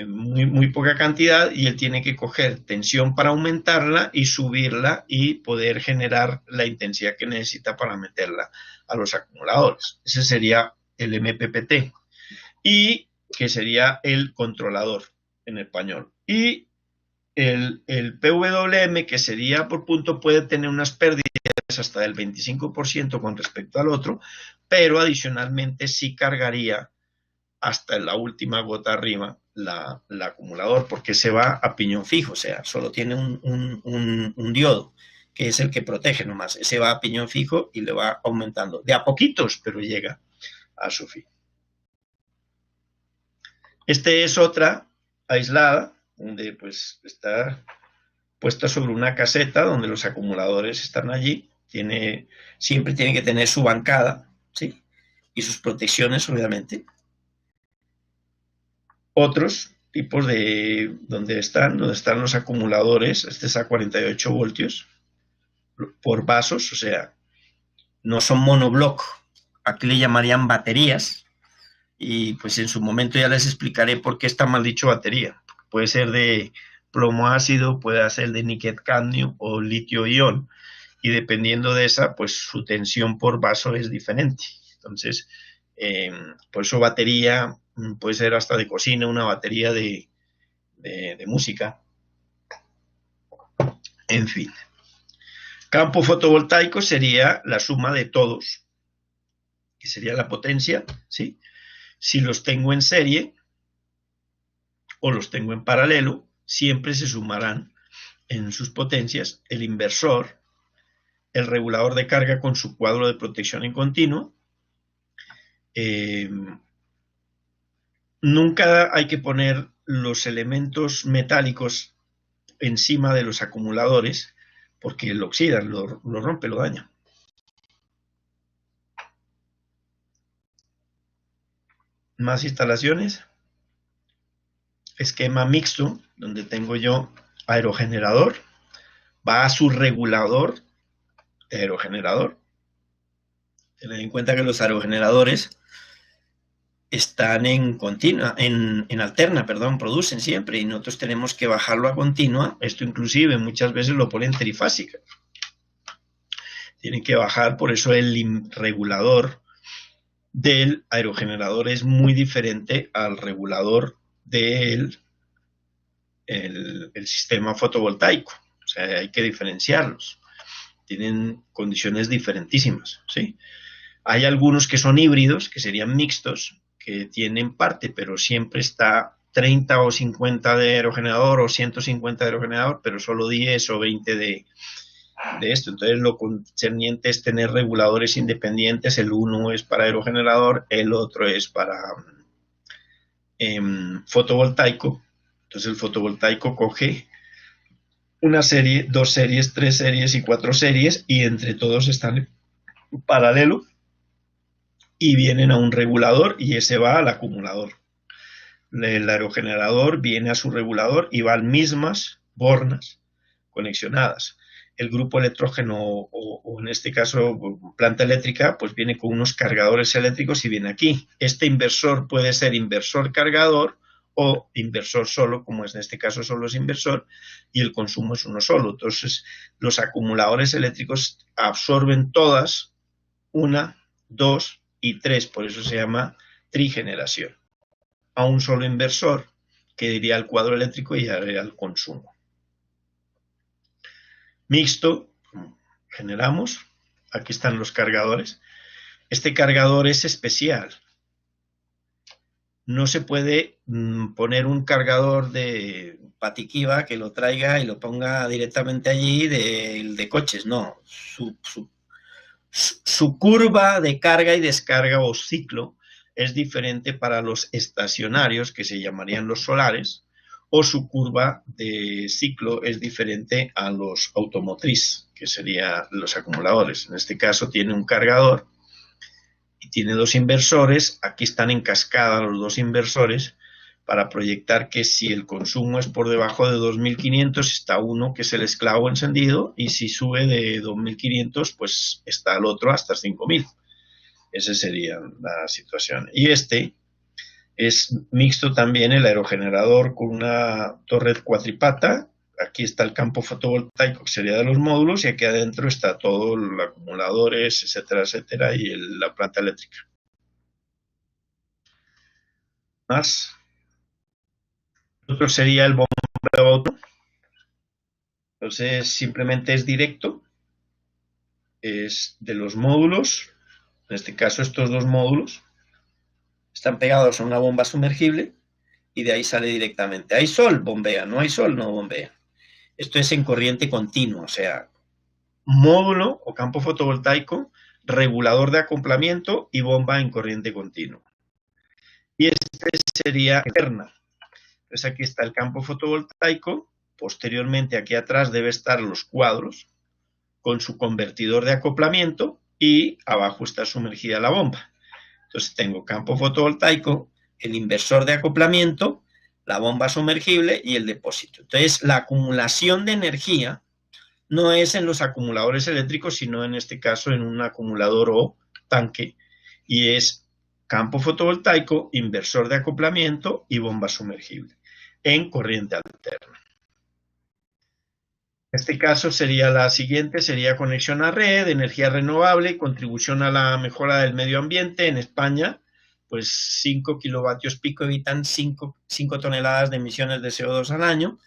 muy poca cantidad, y él tiene que coger tensión para aumentarla y subirla y poder generar la intensidad que necesita para meterla a los acumuladores. Ese sería el MPPT, y que sería el controlador en español. Y el PWM, que sería por punto, puede tener unas pérdidas hasta del 25% con respecto al otro, pero adicionalmente sí cargaría hasta la última gota arriba el acumulador, porque se va a piñón fijo, o sea, solo tiene un diodo, que es el que protege nomás. Ese va a piñón fijo y le va aumentando de a poquitos, pero llega a su fin. Este es otra aislada, donde pues está puesta sobre una caseta donde los acumuladores están allí. Siempre tiene que tener su bancada, ¿sí? y sus protecciones, obviamente. Otros tipos de donde están los acumuladores, este es a 48 voltios por vasos, o sea, no son monobloc, aquí le llamarían baterías, y pues en su momento ya les explicaré por qué está mal dicho batería. Puede ser de plomo ácido, puede ser de níquel cadmio o litio-ion, y dependiendo de esa, pues su tensión por vaso es diferente. Entonces, por eso batería puede ser hasta de cocina, una batería de música, en fin. Campo fotovoltaico sería la suma de todos, que sería la potencia, ¿sí? Si los tengo en serie o los tengo en paralelo, siempre se sumarán en sus potencias el inversor, el regulador de carga con su cuadro de protección en continuo. Nunca hay que poner los elementos metálicos encima de los acumuladores porque lo oxidan, lo rompe, lo daña. Más instalaciones. Esquema mixto, donde tengo yo aerogenerador, va a su regulador de aerogenerador. Tened en cuenta que los aerogeneradores están en continua, en alterna, perdón, producen siempre, y nosotros tenemos que bajarlo a continua. Esto inclusive muchas veces lo ponen trifásica. Tienen que bajar, por eso el regulador del aerogenerador es muy diferente al regulador del el sistema fotovoltaico. O sea, hay que diferenciarlos. Tienen condiciones diferentísimas, ¿sí? Hay algunos que son híbridos, que serían mixtos, que tienen parte, pero siempre está 30 o 50 de aerogenerador o 150 de aerogenerador, pero solo 10 o 20 de esto. Entonces lo concerniente es tener reguladores independientes. El uno es para aerogenerador, el otro es para fotovoltaico. Entonces el fotovoltaico coge una serie, 2 series, 3 series y 4 series, y entre todos están en paralelo y vienen a un regulador, y ese va al acumulador. El aerogenerador viene a su regulador y van mismas bornas conexionadas. El grupo electrógeno o en este caso planta eléctrica, pues viene con unos cargadores eléctricos y viene aquí. Este inversor puede ser inversor cargador o inversor solo, como en este caso solo es inversor, y el consumo es uno solo. Entonces, los acumuladores eléctricos absorben todas, 1, 2 y 3, por eso se llama trigeneración. A un solo inversor, que iría al cuadro eléctrico y haría el consumo. Mixto, generamos, aquí están los cargadores. Este cargador es especial. No se puede poner un cargador de Patiquiva que lo traiga y lo ponga directamente allí de coches, no. Su curva de carga y descarga o ciclo es diferente para los estacionarios, que se llamarían los solares, o su curva de ciclo es diferente a los automotriz, que serían los acumuladores. En este caso tiene un cargador y tiene 2 inversores. Aquí están en cascada los 2 inversores para proyectar que si el consumo es por debajo de 2500 está uno, que es el esclavo encendido, y si sube de 2500 pues está el otro hasta 5000. Esa sería la situación. Y este es mixto también, el aerogenerador con una torre cuatripata. Aquí está el campo fotovoltaico, que sería de los módulos, y aquí adentro está todo, los acumuladores, etcétera, etcétera, y la planta eléctrica. Más. Otro sería el bombeo auto. Entonces, simplemente es directo. Es de los módulos. En este caso, estos 2 módulos están pegados a una bomba sumergible y de ahí sale directamente. Hay sol, bombea. No hay sol, no bombea. Esto es en corriente continua, o sea, módulo o campo fotovoltaico, regulador de acoplamiento y bomba en corriente continua. Y este sería externa. Entonces aquí está el campo fotovoltaico. Posteriormente aquí atrás debe estar los cuadros con su convertidor de acoplamiento y abajo está sumergida la bomba. Entonces tengo campo fotovoltaico, el inversor de acoplamiento, la bomba sumergible y el depósito. Entonces la acumulación de energía no es en los acumuladores eléctricos, sino en este caso en un acumulador o tanque, y es campo fotovoltaico, inversor de acoplamiento y bomba sumergible en corriente alterna. En este caso sería la siguiente, sería conexión a red, energía renovable, contribución a la mejora del medio ambiente. En España, pues 5 kilovatios pico evitan 5 toneladas de emisiones de CO2 al año.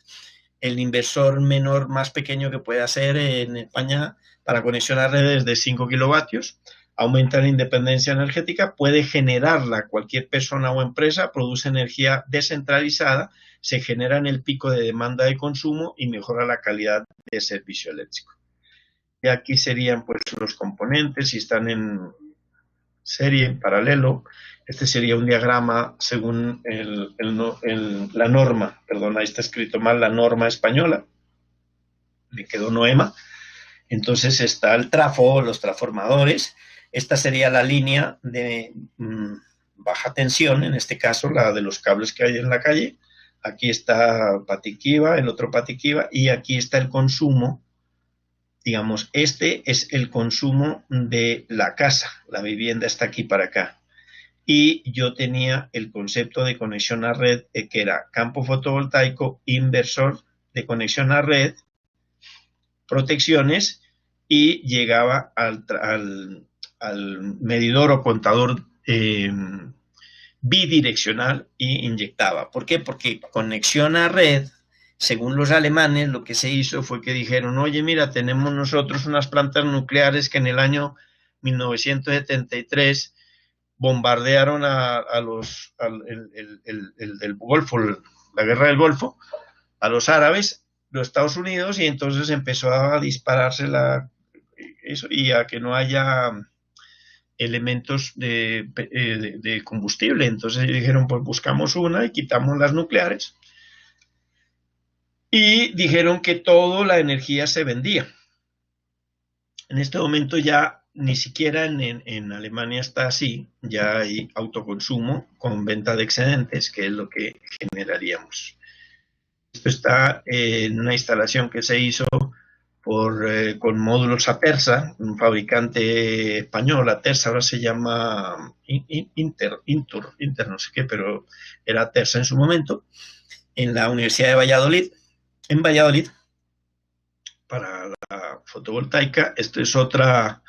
El inversor menor, más pequeño que puede hacer en España para conexión a redes de 5 kilovatios, aumenta la independencia energética, puede generarla cualquier persona o empresa, produce energía descentralizada, se genera en el pico de demanda de consumo y mejora la calidad de servicio eléctrico. Y aquí serían pues los componentes y están en serie, en paralelo. Este sería un diagrama según la norma, perdón, ahí está escrito mal, la norma española, me quedó Noema. Entonces está el trafo, los transformadores. Esta sería la línea de baja tensión, en este caso la de los cables que hay en la calle. Aquí está Patiquiva, el otro Patiquiva, y aquí está el consumo. Digamos, este es el consumo de la casa, la vivienda está aquí para acá. Y yo tenía el concepto de conexión a red, que era campo fotovoltaico, inversor de conexión a red, protecciones, y llegaba al medidor o contador bidireccional y inyectaba. ¿Por qué? Porque conexión a red, según los alemanes, lo que se hizo fue que dijeron, oye, mira, tenemos nosotros unas plantas nucleares que en el año 1973 bombardearon el del Golfo, la guerra del Golfo, a los árabes, los Estados Unidos, y entonces empezó a dispararse eso, y a que no haya elementos de combustible. Entonces dijeron, pues buscamos una y quitamos las nucleares. Y dijeron que toda la energía se vendía. En este momento ya ni siquiera en Alemania está así, ya hay autoconsumo con venta de excedentes, que es lo que generaríamos. Esto está en una instalación que se hizo con módulos Atersa, un fabricante español. Atersa ahora se llama Inter, no sé qué, pero era Atersa en su momento, en la Universidad de Valladolid, en Valladolid, para la fotovoltaica. Esto es otra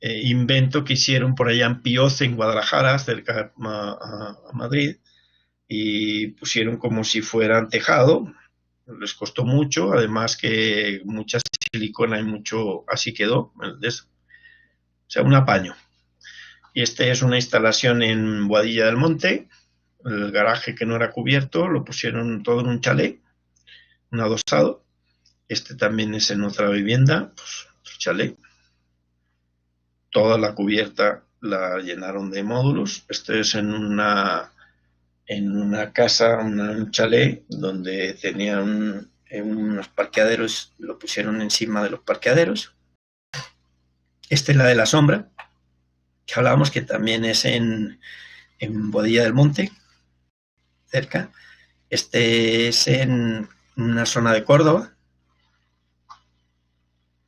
invento que hicieron por allá en Pioz, en Guadalajara, cerca a Madrid, y pusieron como si fueran tejado. Les costó mucho, además que mucha silicona y mucho, así quedó, o sea, un apaño. Y este es una instalación en Boadilla del Monte, el garaje que no era cubierto, lo pusieron todo en un chalet, un adosado. Este también es en otra vivienda, pues otro chalet. Toda la cubierta la llenaron de módulos. Este es en una casa, un chalet, donde tenían unos parqueaderos, lo pusieron encima de los parqueaderos. Esta es la de la sombra, que hablábamos, que también es en Boadilla del Monte, cerca. Este es en una zona de Córdoba,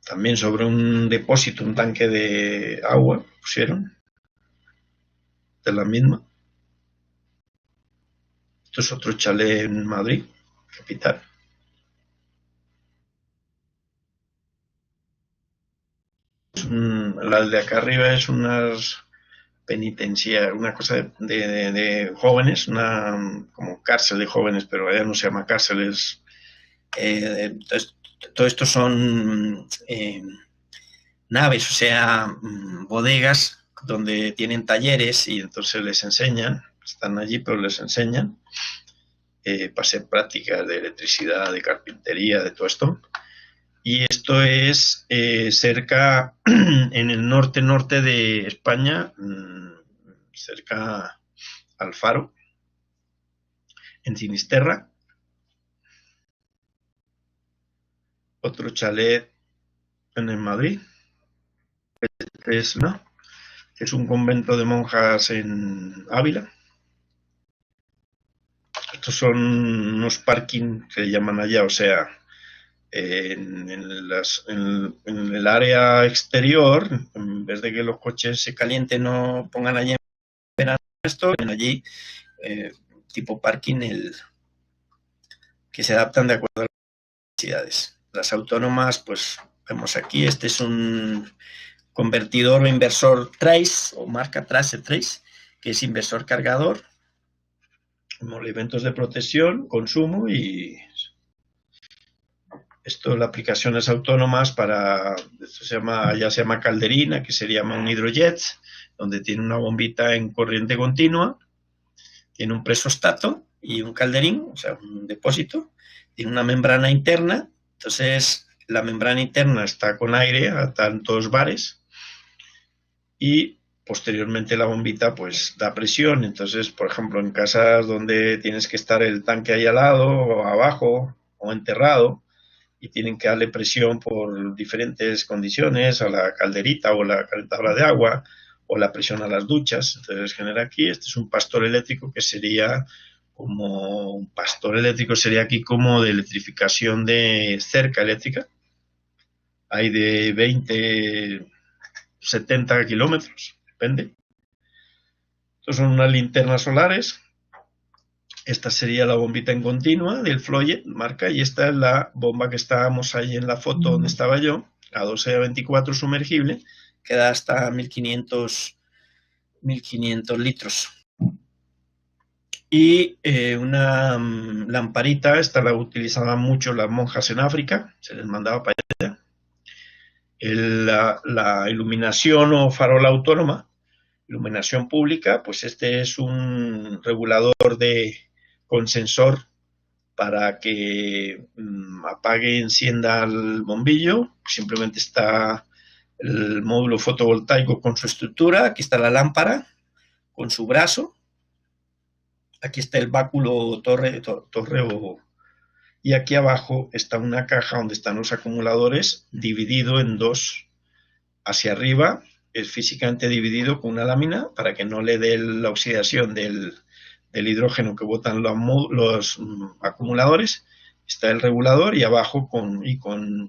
también sobre un depósito, un tanque de agua, pusieron, de la misma. Esto es otro chalet en Madrid, capital. La de acá arriba es unas penitenciaria, una cosa de jóvenes, una como cárcel de jóvenes, pero allá no se llama cárceles. Entonces, todo esto son naves, o sea, bodegas donde tienen talleres, y entonces les enseñan, están allí, pero les enseñan para hacer prácticas de electricidad, de carpintería, de todo esto. Y esto es cerca, en el norte de España, cerca al Faro, en Sinisterra. Otro chalet en el Madrid. Este que es un convento de monjas en Ávila. Estos son unos parking que llaman allá, o sea, en el área exterior, en vez de que los coches se calienten o pongan allí en verano, esto, allí tipo parking que se adaptan de acuerdo a las necesidades. Las autónomas, pues vemos aquí, este es un convertidor o inversor Trace o marca Trace, que es inversor cargador, elementos de protección, consumo y esto, la aplicación es autónomas para, esto ya se llama calderina, que se llama un hidrojet, donde tiene una bombita en corriente continua, tiene un presostato y un calderín, o sea, un depósito, tiene una membrana interna, entonces la membrana interna está con aire a tantos bares y posteriormente la bombita pues da presión, entonces por ejemplo en casas donde tienes que estar el tanque ahí al lado o abajo o enterrado y tienen que darle presión por diferentes condiciones a la calderita o la calentadora de agua o la presión a las duchas, entonces genera aquí, este es un pastor eléctrico que sería como, un pastor eléctrico sería aquí como de electrificación de cerca eléctrica, hay de 20, 70 kilómetros, depende. Estos son unas linternas solares. Esta sería la bombita en continua del Floyet, marca, y esta es la bomba que estábamos ahí en la foto donde estaba yo, la 12A24 sumergible, que da hasta 1500 litros. Y una lamparita, esta la utilizaban mucho las monjas en África, se les mandaba para allá. La iluminación o farola autónoma, iluminación pública, pues este es un regulador con sensor para que apague y encienda el bombillo. Simplemente está el módulo fotovoltaico con su estructura, aquí está la lámpara con su brazo, aquí está el báculo torre y aquí abajo está una caja donde están los acumuladores dividido en dos. Hacia arriba es físicamente dividido con una lámina para que no le dé la oxidación del hidrógeno que botan los acumuladores. Está el regulador y abajo con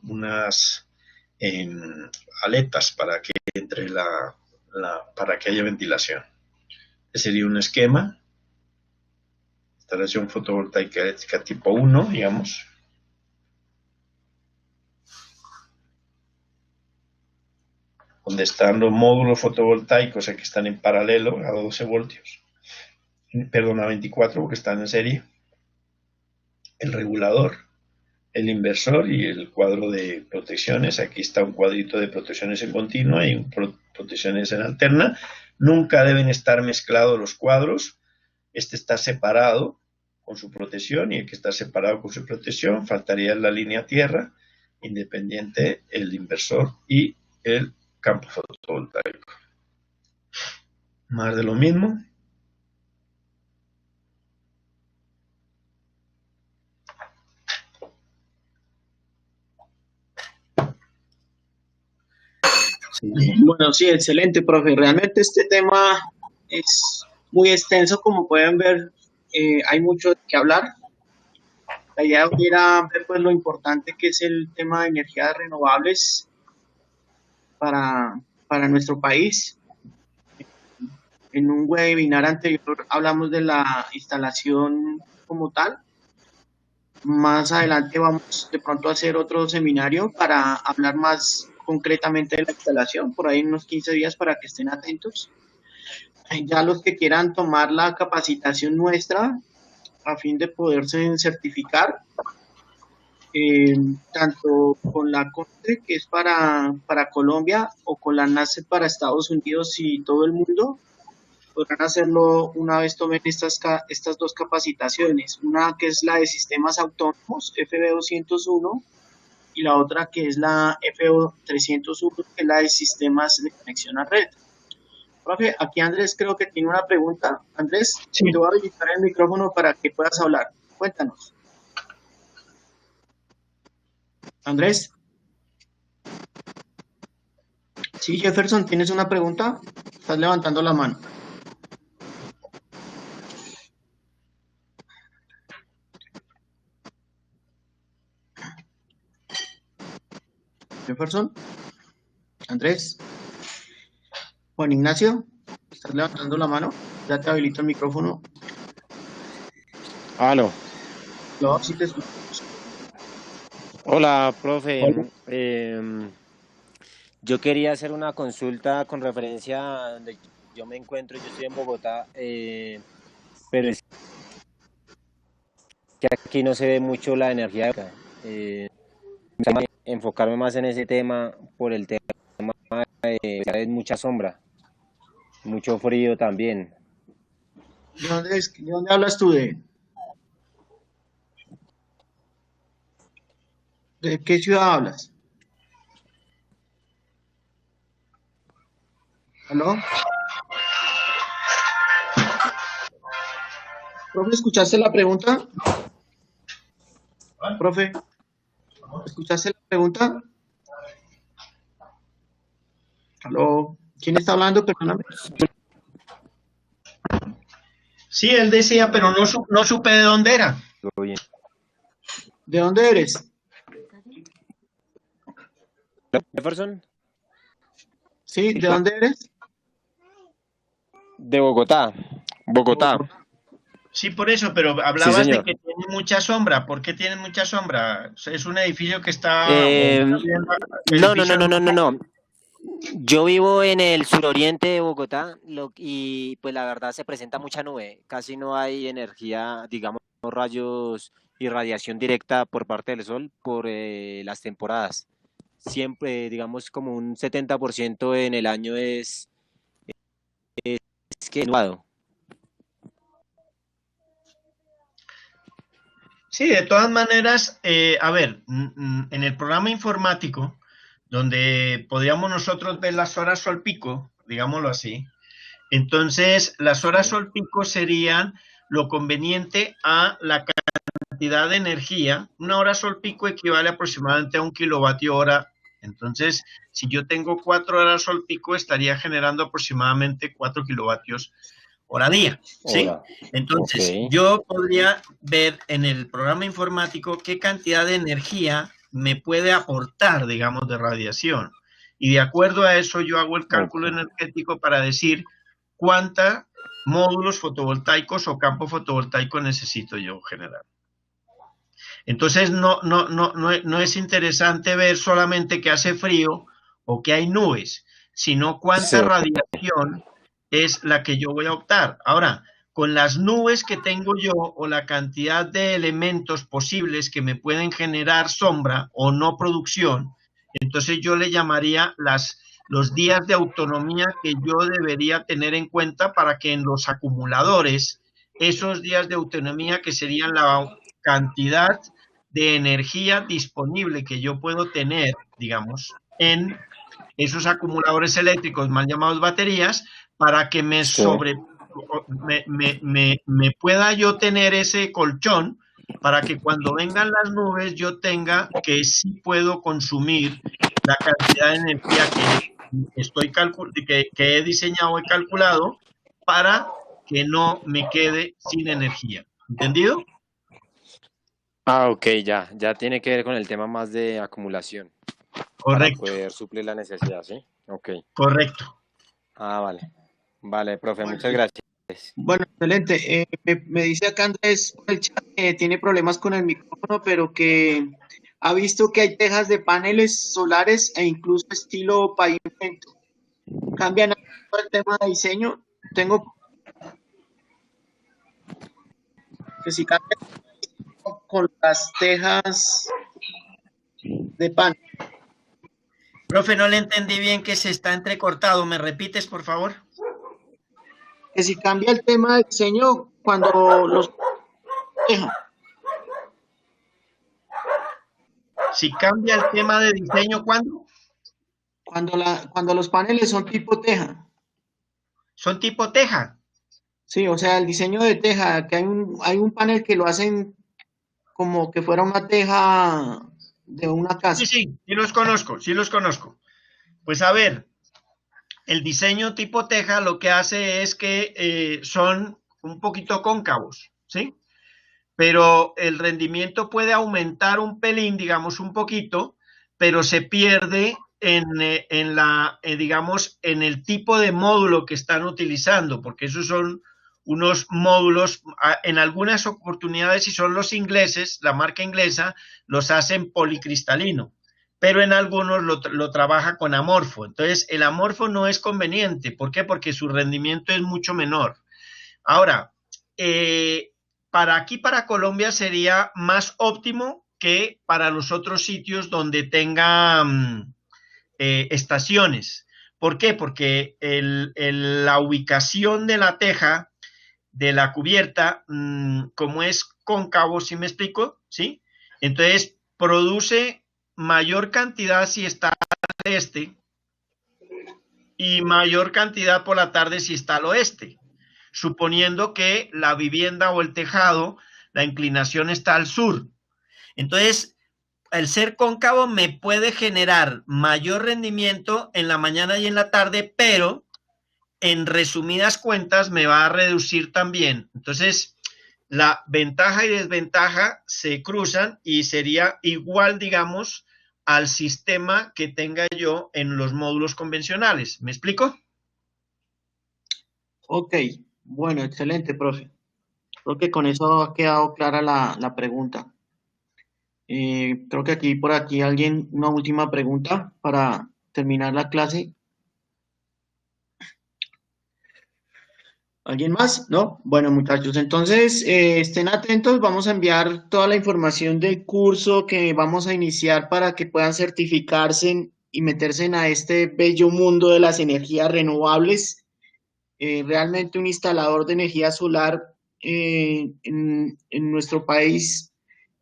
unas aletas para que entre para que haya ventilación. Ese sería un esquema. Instalación fotovoltaica eléctrica tipo 1, digamos. Donde están los módulos fotovoltaicos, aquí están en paralelo a 12 voltios. Perdón, a 24 porque están en serie. El regulador, el inversor y el cuadro de protecciones. Aquí está un cuadrito de protecciones en continua y protecciones en alterna. Nunca deben estar mezclados los cuadros. Este está separado con su protección y el que está separado con su protección faltaría la línea tierra, independiente el inversor y el campo fotovoltaico. Más de lo mismo. Sí. Bueno, sí, excelente, profe. Realmente este tema es muy extenso, como pueden ver, hay mucho que hablar. La idea era ver pues, lo importante que es el tema de energías renovables para nuestro país. En un webinar anterior hablamos de la instalación como tal. Más adelante vamos de pronto a hacer otro seminario para hablar más concretamente de la instalación, por ahí en unos 15 días para que estén atentos. Ya los que quieran tomar la capacitación nuestra a fin de poderse certificar, tanto con la CONTRE, que es para Colombia, o con la NACE para Estados Unidos y todo el mundo, podrán hacerlo una vez tomen estas dos capacitaciones, una que es la de sistemas autónomos, FB201, y la otra que es la FO301, que es la de sistemas de conexión a red. Profe, aquí Andrés creo que tiene una pregunta. Andrés, sí. Te voy a habilitar el micrófono para que puedas hablar. Cuéntanos. Andrés. Sí, Jefferson, ¿tienes una pregunta? Estás levantando la mano. Jefferson, Andrés, Juan Ignacio, ¿estás levantando la mano? Ya te habilito el micrófono. Aló. No, sí te escucho. Hola, profe. Hola. Yo quería hacer una consulta con referencia a donde yo me encuentro. Yo estoy en Bogotá, pero es que aquí no se ve mucho la energía eólica. Me gustaría enfocarme más en ese tema por el tema de hay mucha sombra, mucho frío también. ¿De dónde hablas tú? ¿De qué ciudad hablas? ¿Aló? Profe, ¿escuchaste la pregunta? Profe, ¿escuchaste la pregunta? ¿Aló? ¿Quién está hablando? Perdóname. Sí, él decía, pero no supe de dónde era. Bien. ¿De dónde eres? Jefferson, Sí, ¿de dónde eres? de Bogotá. De Bogotá. Bogotá. Sí, por eso, pero Sí, hablabas de señor. que tiene mucha sombra. ¿Por qué tiene mucha sombra? ¿Es un edificio que está, o Eh, más bien no, no, no, edificios no, más no, no, altos? no. Yo vivo en el suroriente de Bogotá y pues la verdad se presenta mucha nube, casi no hay energía, digamos, rayos y radiación directa por parte del sol por las temporadas. Siempre, digamos, como un 70% en el año es que nublado. Sí, de todas maneras, a ver, en el programa informático, donde podríamos nosotros ver las horas sol pico, digámoslo así, entonces las horas Sí. sol pico serían lo conveniente a la cantidad de energía. Una hora sol pico equivale aproximadamente a 1 kWh. Entonces, si yo tengo 4 horas sol pico, estaría generando aproximadamente 4 kWh día, ¿sí? Hola. Ok. Entonces, yo podría ver en el programa informático qué cantidad de energía me puede aportar, digamos, de radiación. Y de acuerdo a eso, yo hago el cálculo Ok. energético para decir cuántos módulos fotovoltaicos o campo fotovoltaico necesito yo generar. Entonces, no es interesante ver solamente que hace frío o que hay nubes, sino cuánta Sí. radiación es la que yo voy a optar. Ahora, con las nubes que tengo yo o la cantidad de elementos posibles que me pueden generar sombra o no producción, entonces yo le llamaría los días de autonomía que yo debería tener en cuenta para que en los acumuladores, esos días de autonomía que serían la cantidad de energía disponible que yo puedo tener, digamos, en esos acumuladores eléctricos mal llamados baterías, para que Sí. me pueda yo tener ese colchón para que cuando vengan las nubes yo tenga que sí puedo consumir la cantidad de energía que he diseñado y calculado para que no me quede sin energía. ¿Entendido? Ah, ok, ya tiene que ver con el tema más de acumulación para Correcto, poder suplir la necesidad, ¿sí? Ok. correcto. Ah, vale. Vale, profe, muchas gracias. Bueno, excelente. Me dice acá Andrés por el chat que tiene problemas con el micrófono, pero que ha visto que hay tejas de paneles solares e incluso estilo pavimento. Cambian el tema de diseño. Tengo que si cambian con las tejas de pan, Profe, no le entendí bien que se está entrecortado. ¿Me repites, por favor? que si cambia el tema de diseño cuando los teja, Si cambia el tema de diseño, ¿cuándo? cuando los paneles son tipo teja. Son tipo teja. Sí, o sea, el diseño de teja, que hay un panel que lo hacen como que fuera una teja de una Sí, casa. sí, sí los conozco, sí los conozco. Pues a ver, el diseño tipo teja lo que hace es que son un poquito cóncavos, ¿sí? Pero el rendimiento puede aumentar un pelín, digamos un poquito, pero se pierde digamos, en el tipo de módulo que están utilizando, porque esos son unos módulos, en algunas oportunidades, si son los ingleses, la marca inglesa, los hacen policristalino, pero en algunos lo trabaja con amorfo. Entonces, el amorfo no es conveniente. ¿Por qué? Porque su rendimiento es mucho menor. Ahora, para aquí, para Colombia, sería más óptimo que para los otros sitios donde tenga estaciones. ¿Por qué? Porque la ubicación de la teja, de la cubierta, como es cóncavo, ¿sí me explico? ¿Sí? Entonces, produce mayor cantidad si está al este y mayor cantidad por la tarde si está al oeste, suponiendo que la vivienda o el tejado, la inclinación está al sur. Entonces, el ser cóncavo me puede generar mayor rendimiento en la mañana y en la tarde, pero en resumidas cuentas me va a reducir también. Entonces, la ventaja y desventaja se cruzan y sería igual, digamos, al sistema que tenga yo en los módulos convencionales. ¿Me explico? Ok, bueno, excelente, profe. Creo que con eso ha quedado clara la pregunta. Creo que aquí por aquí alguien, una última pregunta para terminar la clase. ¿Alguien más? ¿No? Bueno, muchachos, entonces estén atentos, vamos a enviar toda la información del curso que vamos a iniciar para que puedan certificarse y meterse a este bello mundo de las energías renovables. Realmente un instalador de energía solar en nuestro país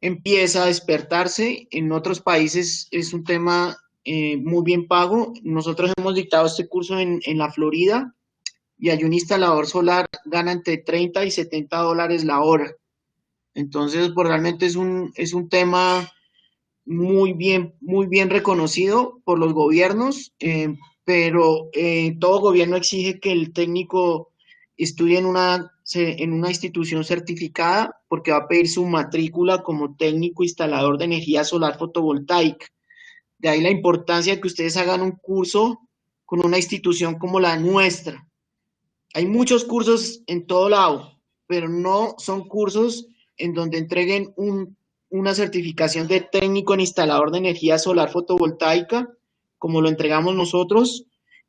empieza a despertarse, en otros países es un tema muy bien pago. Nosotros hemos dictado este curso en la Florida y hay un instalador solar gana entre 30 y $70 la hora. Entonces, pues realmente es un tema muy bien reconocido por los gobiernos, pero todo gobierno exige que el técnico estudie en una institución certificada porque va a pedir su matrícula como técnico instalador de energía solar fotovoltaica. De ahí la importancia de que ustedes hagan un curso con una institución como la nuestra. Hay muchos cursos en todo lado, pero no son cursos en donde entreguen una certificación de técnico en instalador de energía solar fotovoltaica, como lo entregamos nosotros,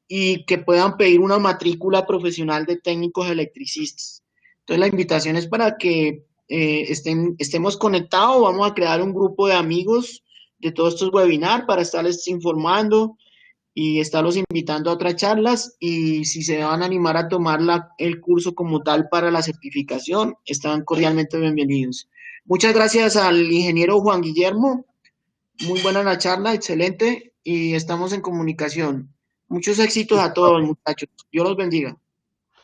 y que puedan pedir una matrícula profesional de técnicos electricistas. Entonces, la invitación es para que estemos conectados. Vamos a crear un grupo de amigos de todos estos webinars para estarles informando y estarlos invitando a otras charlas, y si se van a animar a tomar el curso como tal para la certificación, están cordialmente bienvenidos. Muchas gracias al ingeniero Juan Guillermo, muy buena la charla, excelente, y estamos en comunicación. Muchos éxitos a todos, muchachos. Dios los bendiga.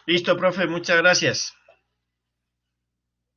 Listo, profe, muchas gracias.